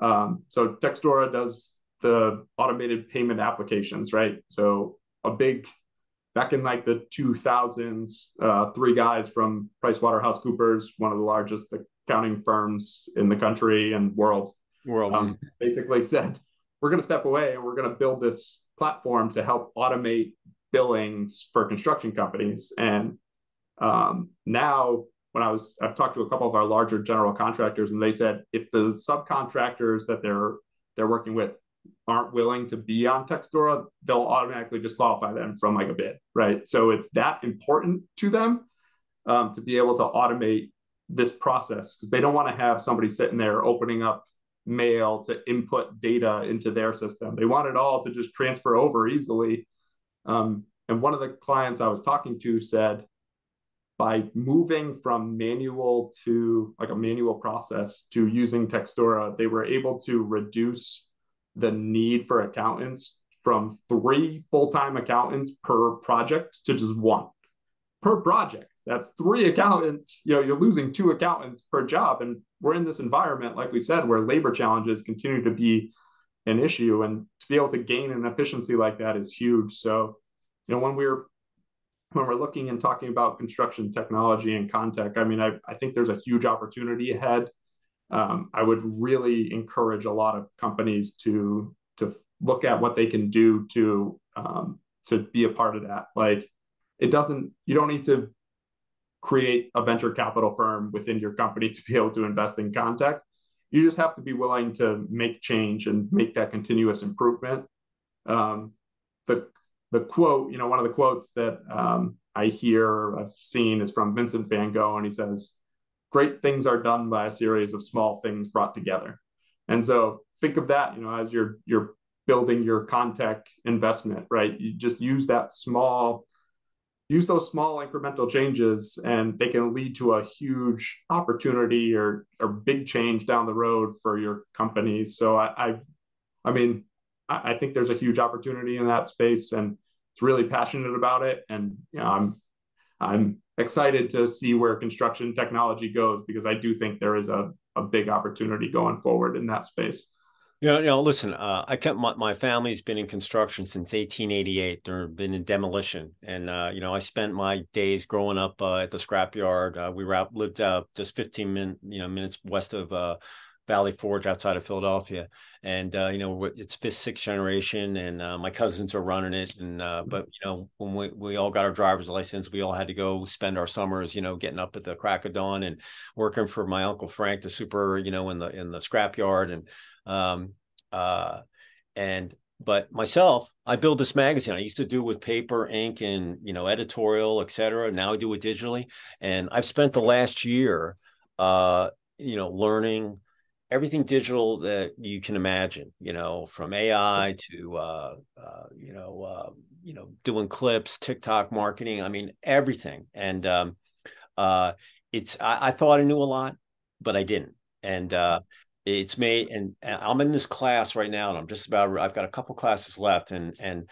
So Textura does the automated payment applications, right? So back in like the 2000s, three guys from PricewaterhouseCoopers, one of the largest accounting firms in the country and world, basically said, we're going to step away and we're going to build this platform to help automate billings for construction companies. And now I've talked to a couple of our larger general contractors, and they said if the subcontractors that they're working with aren't willing to be on Textura, they'll automatically disqualify them from like a bid, right? So it's that important to them to be able to automate this process, because they don't want to have somebody sitting there opening up mail to input data into their system. They want it all to just transfer over easily. And one of the clients I was talking to said, by moving from manual to like a manual process to using Textura, they were able to reduce the need for accountants from 3 full-time accountants per project to just 1 per project. That's 3 accountants. You're losing 2 accountants per job. And we're in this environment, like we said, where labor challenges continue to be an issue. And to be able to gain an efficiency like that is huge. So, when we're looking and talking about construction technology and contact, I think there's a huge opportunity ahead. I would really encourage a lot of companies to look at what they can do to be a part of that. Like, you don't need to create a venture capital firm within your company to be able to invest in contact. You just have to be willing to make change and make that continuous improvement. The quote, one of the quotes that I've seen is from Vincent van Gogh, and he says, "Great things are done by a series of small things brought together." And so think of that, as you're building your contact investment, right? You just use those small incremental changes, and they can lead to a huge opportunity or big change down the road for your company. So I think there's a huge opportunity in that space, and it's really passionate about it. And I'm excited to see where construction technology goes, because I do think there is a big opportunity going forward in that space. Listen, I kept my family's been in construction since 1888. They've been in demolition. And, I spent my days growing up at the scrapyard. Lived just 15 minutes west of Valley Forge outside of Philadelphia. And, it's fifth, sixth generation, and my cousins are running it. And, but, when we all got our driver's license, we all had to go spend our summers, getting up at the crack of dawn and working for my Uncle Frank, the super, in the scrapyard. And, um, uh, but myself, I build this magazine. I used to do with paper, ink, and editorial, etc. Now I do it digitally, and I've spent the last year, learning everything digital that you can imagine. From AI to doing clips, TikTok marketing. I mean everything, and I thought I knew a lot, but I didn't, and it's made, and I'm in this class right now, and I've got a couple classes left, and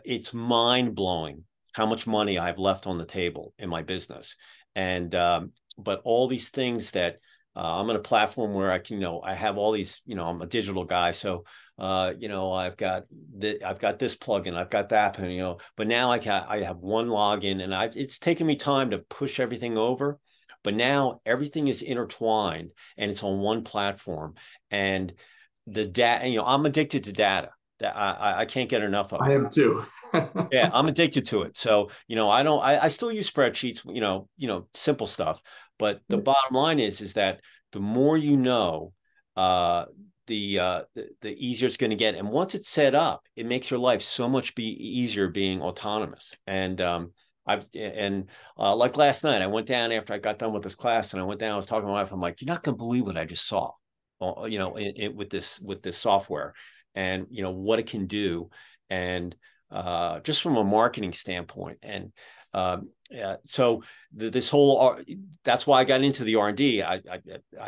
it's mind blowing how much money I've left on the table in my business. And but all these things that I'm in a platform where I can, I have all these, I'm a digital guy. So, I've got this plugin, I've got that, and, but now I have one login, and it's taken me time to push everything over. But now everything is intertwined and it's on one platform. And the data, I'm addicted to data. That I can't get enough of I it. am too. Yeah, I'm addicted to it. So, I still use spreadsheets, simple stuff. But the bottom line is that the more uh, the easier it's going to get. And once it's set up, it makes your life so much easier being autonomous. And like last night, I went down after I got done with this class, and I went down. I was talking to my wife. I'm like, you're not going to believe what I just saw, with this software, and what it can do, and just from a marketing standpoint. And yeah, so this whole that's why I got into the R&D. I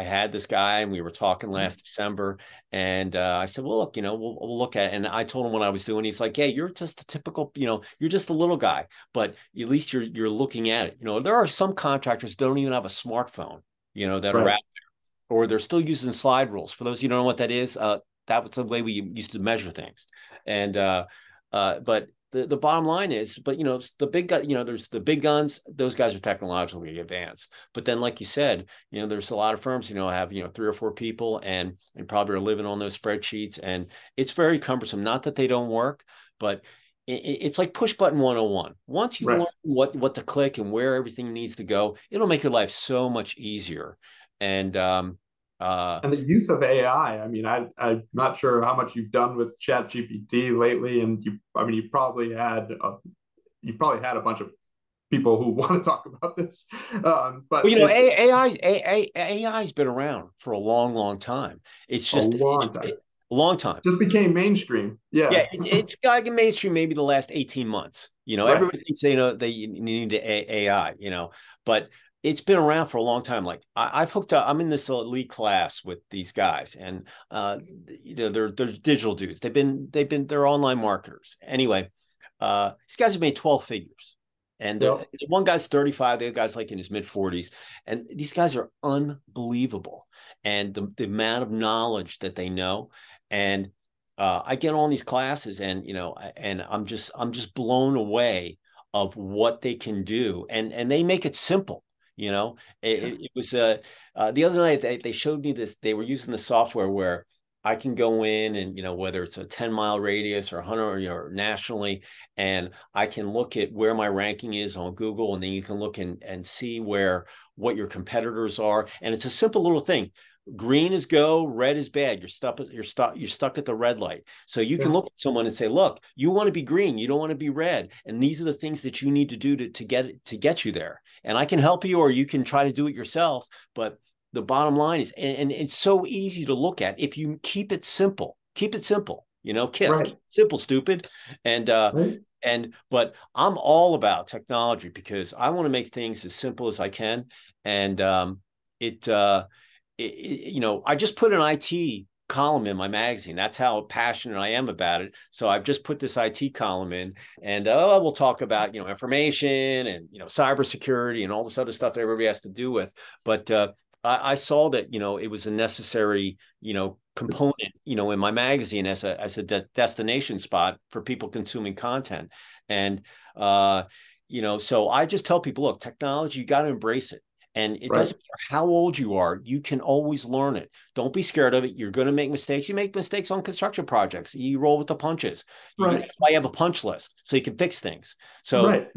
had this guy, and we were talking last December, and I said, well, look, we'll look at it. And I told him what I was doing. He's like, yeah, you're just a typical, you're just a little guy, but at least you're looking at it. There are some contractors that don't even have a smartphone, that are Right. out there, or they're still using slide rules. For those of you who don't know what that is, that was the way we used to measure things. And but the bottom line is, but the big guy, there's the big guns. Those guys are technologically advanced. But then, like you said, there's a lot of firms, have 3 or 4 people, and probably are living on those spreadsheets, and it's very cumbersome. Not that they don't work, but it's like push button 101. Once you Right. learn what to click and where everything needs to go, it'll make your life so much easier. And And the use of AI. I mean, I'm not sure how much you've done with Chat GPT lately, and you've probably had a bunch of people who want to talk about this. But Well, it's AI's been around for a long, long time. It's a just long time. a long time. Just became mainstream. Yeah, Yeah. it's got mainstream maybe the last 18 months. Right. Everybody thinks they need AI, but it's been around for a long time. Like I've hooked up, I'm in this elite class with these guys, and they're digital dudes. They're online marketers. Anyway, these guys have made 12 figures. And the Yep. one guy's 35, the other guy's like in his mid 40s. And these guys are unbelievable. And the amount of knowledge that they know. And I get on these classes, and and I'm just blown away of what they can do, and they make it simple. It was the other night they showed me this. They were using the software where I can go in, and whether it's a 10-mile radius or 100, or nationally, and I can look at where my ranking is on Google, and then you can look and see what your competitors are, and it's a simple little thing. Green is go, red is bad. You're stuck at the red light. So you can Yeah. look at someone and say, look, you want to be green, you don't want to be red. And these are the things that you need to do to get you there. And I can help you, or you can try to do it yourself. But the bottom line is, and it's so easy to look at if you keep it simple. Keep it simple. KISS, Right. keep it simple, stupid. And Right. but I'm all about technology because I want to make things as simple as I can. And it I just put an IT column in my magazine. That's how passionate I am about it. So I've just put this IT column in, and we'll talk about information and cybersecurity and all this other stuff that everybody has to do with. But I saw that it was a necessary It's component, in my magazine as a destination spot for people consuming content. And so I just tell people, look, technology, you got to embrace it. And it right, doesn't matter how old you are, you can always learn it. Don't be scared of it. You're going to make mistakes. You make mistakes on construction projects. You roll with the punches. right, I have a punch list so you can fix things. So, right.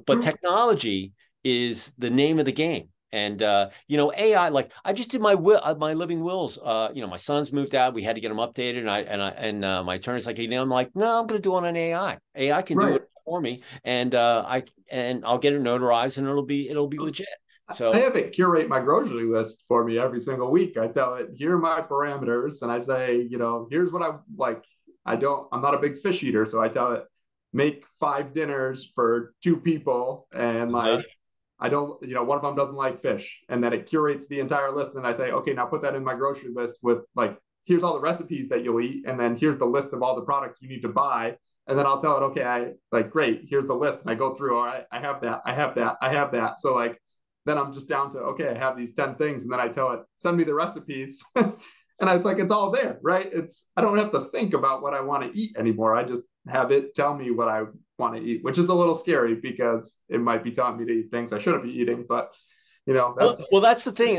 but technology is the name of the game. And AI, like I just did my living wills. My son's moved out. We had to get them updated, and my attorney's like, I'm like, no, I'm going to do it on AI. AI can do Right. it for me, and I'll get it notarized, and it'll be legit. I So, have it curate my grocery list for me every single week. I tell it, here are my parameters, and I say, here's what I like. I'm not a big fish eater, so I tell it, make 5 dinners for 2 people, and uh-huh. like, I don't, one of them doesn't like fish, and then it curates the entire list. And I say, okay, now put that in my grocery list with like, here's all the recipes that you'll eat, and then here's the list of all the products you need to buy. And then I'll tell it, okay, I like, great, here's the list. And I go through, all right, I have that, I have that, I have that. So like, then I'm just down to, okay, I have these 10 things. And then I tell it, send me the recipes. And it's like, it's all there, right? I don't have to think about what I want to eat anymore. I just have it tell me what I want to eat, which is a little scary because it might be telling me to eat things I shouldn't be eating. But, Well, that's the thing,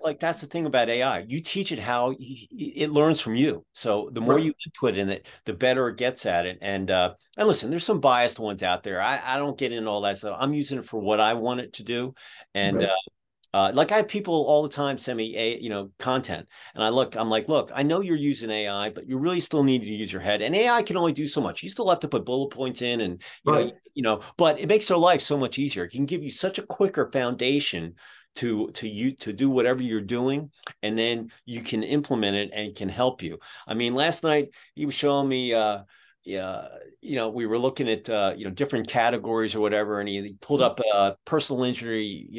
like that's the thing about AI. You teach it how it learns from you. So the more right, you input in it, the better it gets at it. And listen, there's some biased ones out there. I don't get into all that stuff. I'm using it for what I want it to do. And right, like I have people all the time send me content, and I'm like, look, I know you're using AI, but you really still need to use your head. And AI can only do so much. You still have to put bullet points in, and right. but it makes their life so much easier. It can give you such a quicker foundation to do whatever you're doing, and then you can implement it and it can help you. I mean, last night he was showing me. Yeah, we were looking at different categories or whatever, and he pulled up personal injury,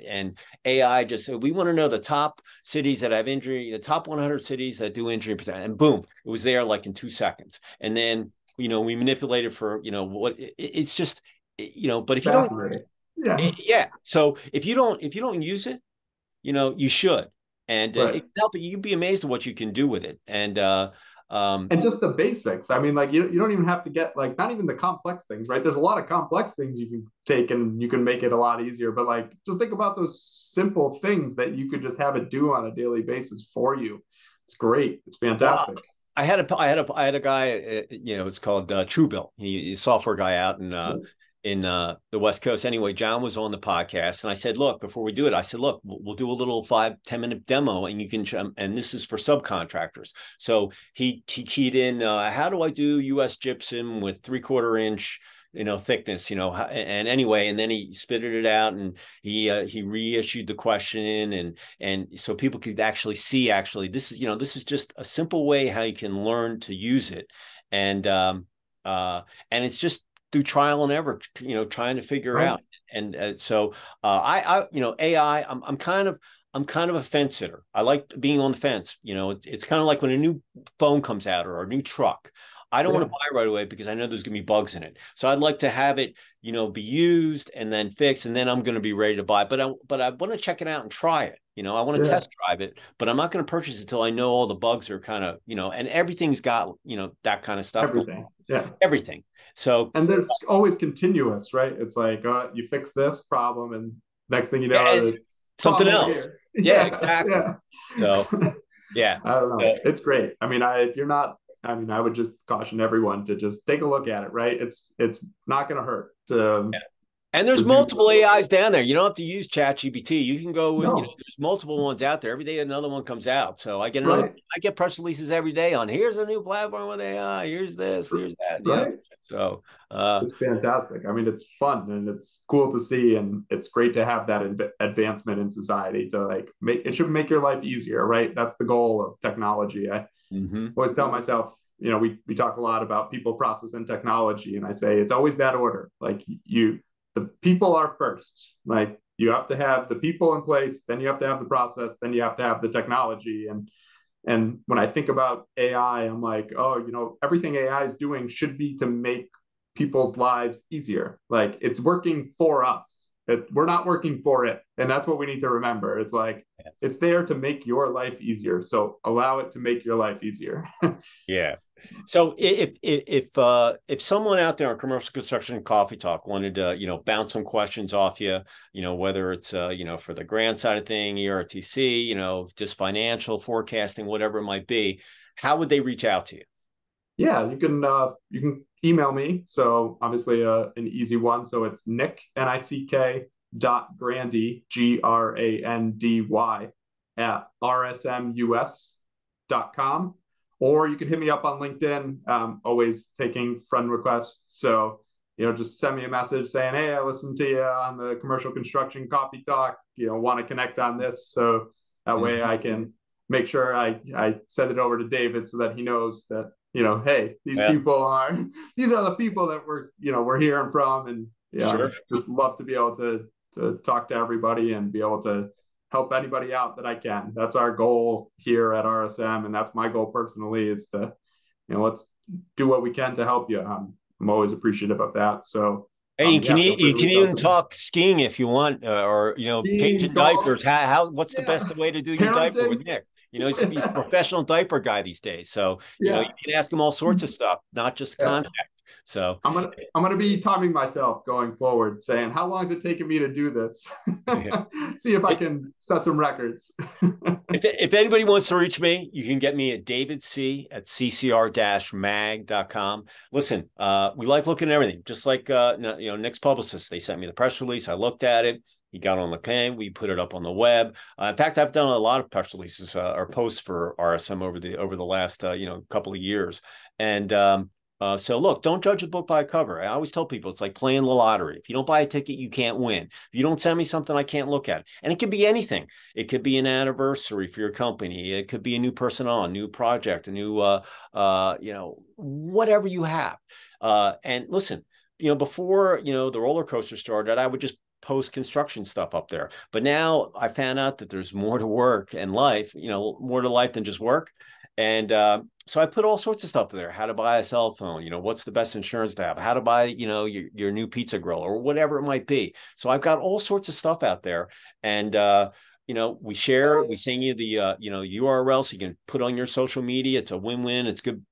and AI just said, we want to know the top cities that have injury, the top 100 cities that do injury, and boom, it was there like in 2 seconds. And then we manipulated for it's just but if you don't, Fascinating. Yeah, yeah. So if you don't use it, you should, and right. it can help. You'd be amazed at what you can do with it. Um, And just the basics. I mean, like you don't even have to get like not even the complex things, right? There's a lot of complex things you can take and you can make it a lot easier. But like just think about those simple things that you could just have it do on a daily basis for you. It's great. It's well, fantastic. I had a guy, it's called Truebill. He's a software guy out in the West Coast. Anyway, John was on the podcast, and I said, look, before we do it, I said, look, we'll do a little 5-10 minute demo, and you can, and this is for subcontractors. So he keyed in, how do I do U.S. gypsum with 3/4 inch thickness, and anyway, and then he spitted it out, and he reissued the question, and so people could actually see, this is just a simple way how you can learn to use it. And um uh and it's just through trial and error, trying to figure Right. out. And so AI, I'm kind of a fence sitter. I like being on the fence. It's kind of like when a new phone comes out or a new truck. I don't want to Yeah. buy right away because I know there's going to be bugs in it. So I'd like to have it, be used and then fixed, and then I'm going to be ready to buy. But I want to check it out and try it. I want to Yeah. test drive it, but I'm not going to purchase it until I know all the bugs are kind of, and everything's got, that kind of stuff going on. Everything. Yeah. Everything. So And there's always continuous, right? It's like you fix this problem, and next thing you yeah, know, and the something problem over else. here. Yeah, Yeah, exactly. yeah. So yeah. I don't know. So, It's great. I mean, if you're not, I mean, I would just caution everyone to just take a look at it, right? It's not going to hurt yeah. And there's to do multiple so. AIs down there. You don't have to use ChatGPT. You can go with, No, there's multiple ones out there. Every day another one comes out. So right, I get press releases every day on, here's a new platform with AI. Here's this, here's that. right. So uh It's fantastic. I mean, it's fun and it's cool to see, and it's great to have that advancement in society to like make it should make your life easier, right? That's the goal of technology. I mhm. always tell myself, we talk a lot about people, process, and technology, and I say it's always that order. Like the people are first. Like you have to have the people in place, then you have to have the process, then you have to have the technology. And when I think about AI, I'm like, oh, everything AI is doing should be to make people's lives easier. Like it's working for us. we're not working for it. And that's what we need to remember. It's like, it's there to make your life easier. So allow it to make your life easier. Yeah. So if someone out there on Commercial Construction Coffee Talk wanted to, bounce some questions off you, whether it's, for the grant side of thing, ERTC, just financial forecasting, whatever it might be, how would they reach out to you? Yeah, you can email me. So obviously an easy one. So it's Nick, Nick .Grandy, GRANDY at rsmus.com. Or you can hit me up on LinkedIn. Always taking friend requests. So, just send me a message saying, hey, I listened to you on the Commercial Construction Coffee Talk, want to connect on this. So that way I can make sure I send it over to David so that he knows that, hey, these are the people that we're hearing from. And Sure. just love to be able to talk to everybody and be able to help anybody out that I can. That's our goal here at RSM. And that's my goal personally, is to, let's do what we can to help you. I'm always appreciative of that. So hey, you can even talk skiing if you want, or skiing, changing golf, diapers. What's the best way to do your diaper with Nick? He's to be a professional diaper guy these days. So you can ask him all sorts of stuff, not just contact. So I'm gonna be timing myself going forward, saying how long is it taking me to do this? See if I can set some records. if anybody wants to reach me, you can get me at davidc@ccr-mag.com. Listen, we like looking at everything, just like Nick's publicist. They sent me the press release. I looked at it. He got on the can. We put it up on the web. In fact, I've done a lot of press releases or posts for RSM over the last couple of years. And so look, don't judge a book by a cover. I always tell people it's like playing the lottery. If you don't buy a ticket, you can't win. If you don't send me something, I can't look at it. And it could be anything. It could be an anniversary for your company. It could be a new person on, new project, a new whatever you have. And listen, before the roller coaster started, I would just post construction stuff up there. But now I found out that there's more to work and life, more to life than just work. And so I put all sorts of stuff there. How to buy a cell phone, what's the best insurance to have, how to buy, your new pizza grill or whatever it might be. So I've got all sorts of stuff out there. And we share, we send you the URL so you can put on your social media. It's a win-win. It's good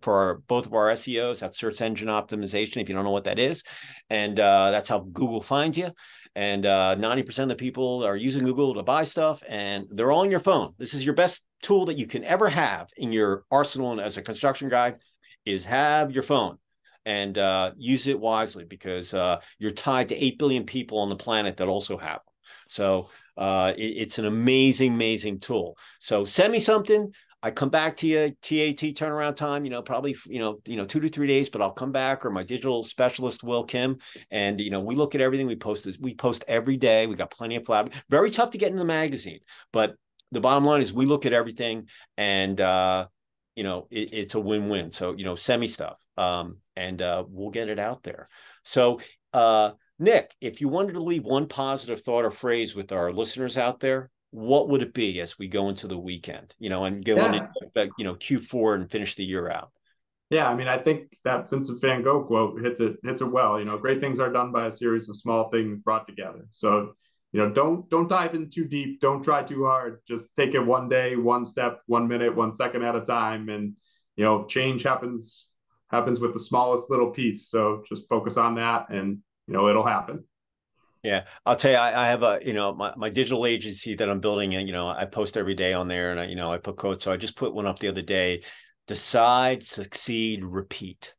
for both of our SEOs. That's search engine optimization, if you don't know what that is. And that's how Google finds you. And 90% of the people are using Google to buy stuff, and they're all on your phone. This is your best tool that you can ever have in your arsenal. And as a construction guy, is have your phone and use it wisely, because you're tied to 8 billion people on the planet that also have them. So it's an amazing tool. So send me something. I come back to you, TAT turnaround time, probably, 2 to 3 days, but I'll come back, or my digital specialist, Will Kim. And, we look at everything. We post every day. We got plenty of flab. Very tough to get in the magazine, but the bottom line is we look at everything, and, it's a win-win. So, send me stuff, and we'll get it out there. So, Nick, if you wanted to leave one positive thought or phrase with our listeners out there, what would it be as we go into the weekend, and go into Q4 and finish the year out? Yeah, I mean, I think that Vincent Van Gogh quote hits it well. Great things are done by a series of small things brought together. So, don't dive in too deep. Don't try too hard. Just take it one day, one step, 1 minute, 1 second at a time. And, change happens with the smallest little piece. So just focus on that, and, it'll happen. Yeah, I'll tell you, I have my digital agency that I'm building, and, I post every day on there, and I put quotes. So I just put one up the other day: decide, succeed, repeat.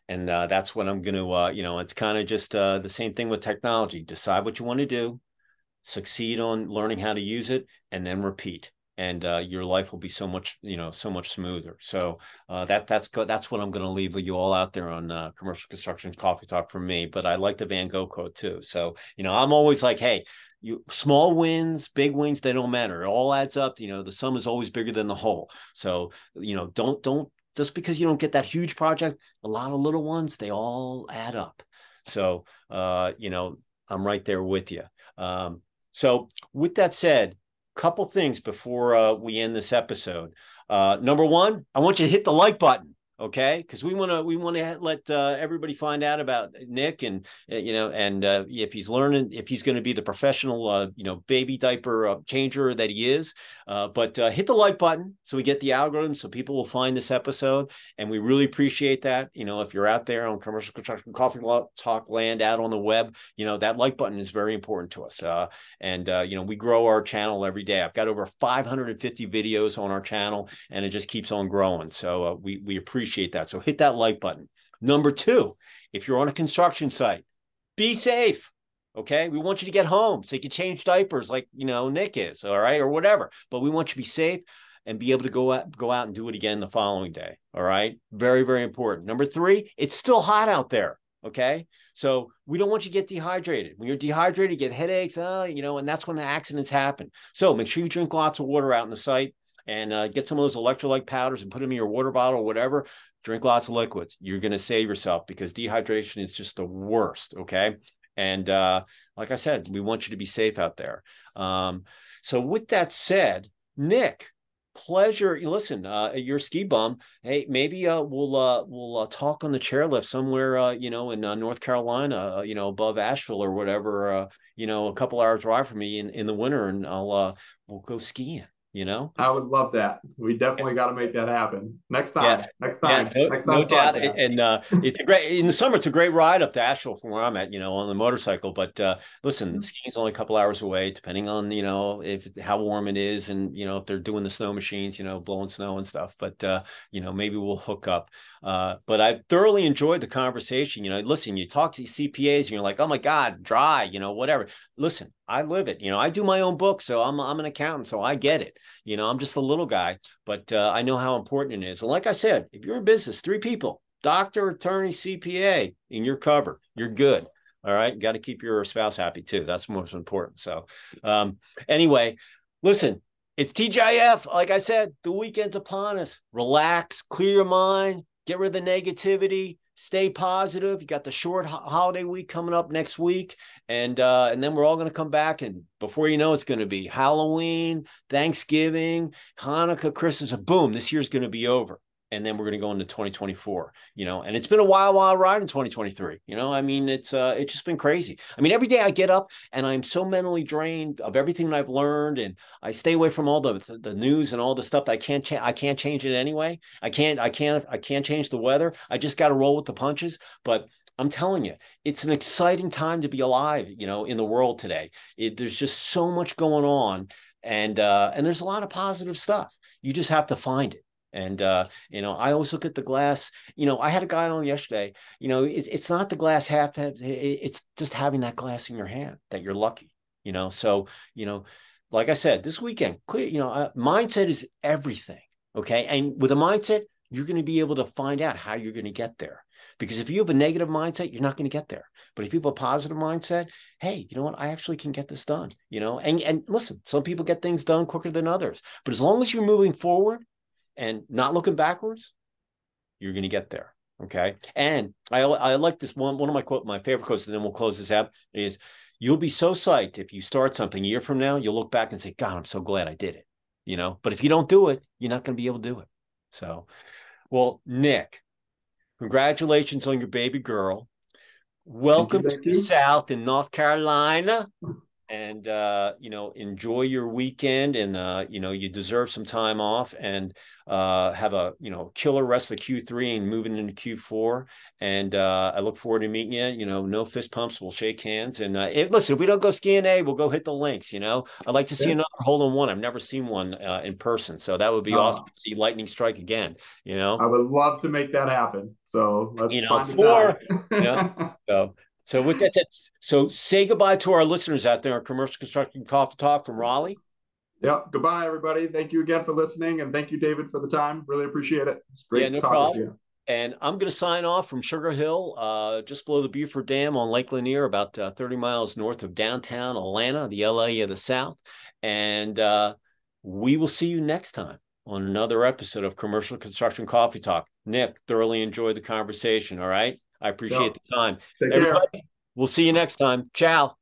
And that's what I'm going to, it's kind of just the same thing with technology. Decide what you want to do, succeed on learning how to use it, and then repeat. And your life will be so much smoother. So that's what I'm going to leave with you all out there on Commercial Construction Coffee Talk from me. But I like the Van Gogh quote too. So I'm always like, hey, small wins, big wins, they don't matter. It all adds up. The sum is always bigger than the whole. So don't just because you don't get that huge project, a lot of little ones, they all add up. So I'm right there with you. So with that said, couple things before we end this episode. Number one, I want you to hit the like button. Okay, because we want to let everybody find out about Nick, and if he's learning, if he's going to be the professional baby diaper changer that he is. But hit the like button so we get the algorithm, so people will find this episode, and we really appreciate that. If you're out there on Commercial Construction Coffee Talk land out on the web, that like button is very important to us. And we grow our channel every day. I've got over 550 videos on our channel, and it just keeps on growing. So we appreciate that. So hit that like button. Number two, if you're on a construction site, be safe. Okay. We want you to get home so you can change diapers like, Nick is, all right, or whatever. But we want you to be safe and be able to go out and do it again the following day. All right. Very, very important. Number three, it's still hot out there. Okay. So we don't want you to get dehydrated. When you're dehydrated, you get headaches, and that's when the accidents happen. So make sure you drink lots of water out in the site, and get some of those electrolyte powders and put them in your water bottle or whatever. Drink lots of liquids. You're going to save yourself, because dehydration is just the worst. Okay. And like I said, we want you to be safe out there. So with that said, Nick, pleasure. Listen, you're a ski bum. Hey, maybe we'll talk on the chairlift somewhere, in North Carolina, above Asheville or whatever, a couple hours drive from me in the winter, and we'll go skiing. I would love that. We definitely got to make that happen next time. Yeah. Next time. Yeah, Next no time's doubt. podcast. And it's a great, in the summer, it's a great ride up to Asheville from where I'm at, on the motorcycle. But listen, skiing's only a couple hours away, depending on, if how warm it is, and, if they're doing the snow machines, blowing snow and stuff. But, maybe we'll hook up. But I've thoroughly enjoyed the conversation. Listen, you talk to CPAs and you're like, oh my God, dry, whatever. Listen, I live it. I do my own book, so I'm an accountant, so I get it. I'm just a little guy, but I know how important it is. And like I said, if you're in business, 3 people, doctor, attorney, CPA, and you're covered, you're good. All right. You got to keep your spouse happy too. That's most important. So anyway, listen, it's TGIF. Like I said, the weekend's upon us. Relax, clear your mind, get rid of the negativity. Stay positive. You got the short holiday week coming up next week, and then we're all going to come back, and before you know, it's going to be Halloween, Thanksgiving, Hanukkah, Christmas, and boom, this year's going to be over, and then we're going to go into 2024. And it's been a wild ride in 2023. I mean, it's just been crazy. I mean, every day I get up and I'm so mentally drained of everything that I've learned, and I stay away from all the news and all the stuff that I can't change it anyway. I can't change the weather. I just got to roll with the punches. But I'm telling you, it's an exciting time to be alive, in the world today. There's just so much going on, and there's a lot of positive stuff. You just have to find it. And, I always look at the glass. I had a guy on yesterday, it's not the glass half, it's just having that glass in your hand that you're lucky, so, like I said, this weekend, clear, mindset is everything. Okay. And with a mindset, you're going to be able to find out how you're going to get there. Because if you have a negative mindset, you're not going to get there. But if you have a positive mindset, hey, you know what? I actually can get this done, and listen, some people get things done quicker than others. But as long as you're moving forward and not looking backwards, you're going to get there. Okay. And I like this one of my favorite quotes, and then we'll close this out, is you'll be so psyched if you start something a year from now, you'll look back and say, God, I'm so glad I did it. But if you don't do it, you're not going to be able to do it. So, well, Nick, congratulations on your baby girl. Welcome to the South in North Carolina. And, enjoy your weekend, and, you deserve some time off, and have a, killer rest of Q3 and moving into Q4. And I look forward to meeting you, no fist pumps. We'll shake hands. And listen, if we don't go skiing, we'll go hit the links. I'd like to see another hole-in-one. I've never seen one in person. So that would be awesome to see lightning strike again, I would love to make that happen. So let's find So with that said, so say goodbye to our listeners out there on Commercial Construction Coffee Talk from Raleigh. Yep. Goodbye, everybody. Thank you again for listening, and thank you, David, for the time. Really appreciate it. It's great no talking problem. to you. And I'm going to sign off from Sugar Hill, just below the Beaufort Dam on Lake Lanier, about 30 miles north of downtown Atlanta, the LA of the South. And we will see you next time on another episode of Commercial Construction Coffee Talk. Nick, thoroughly enjoyed the conversation. All right. I appreciate the time. Take care. We'll see you next time. Ciao.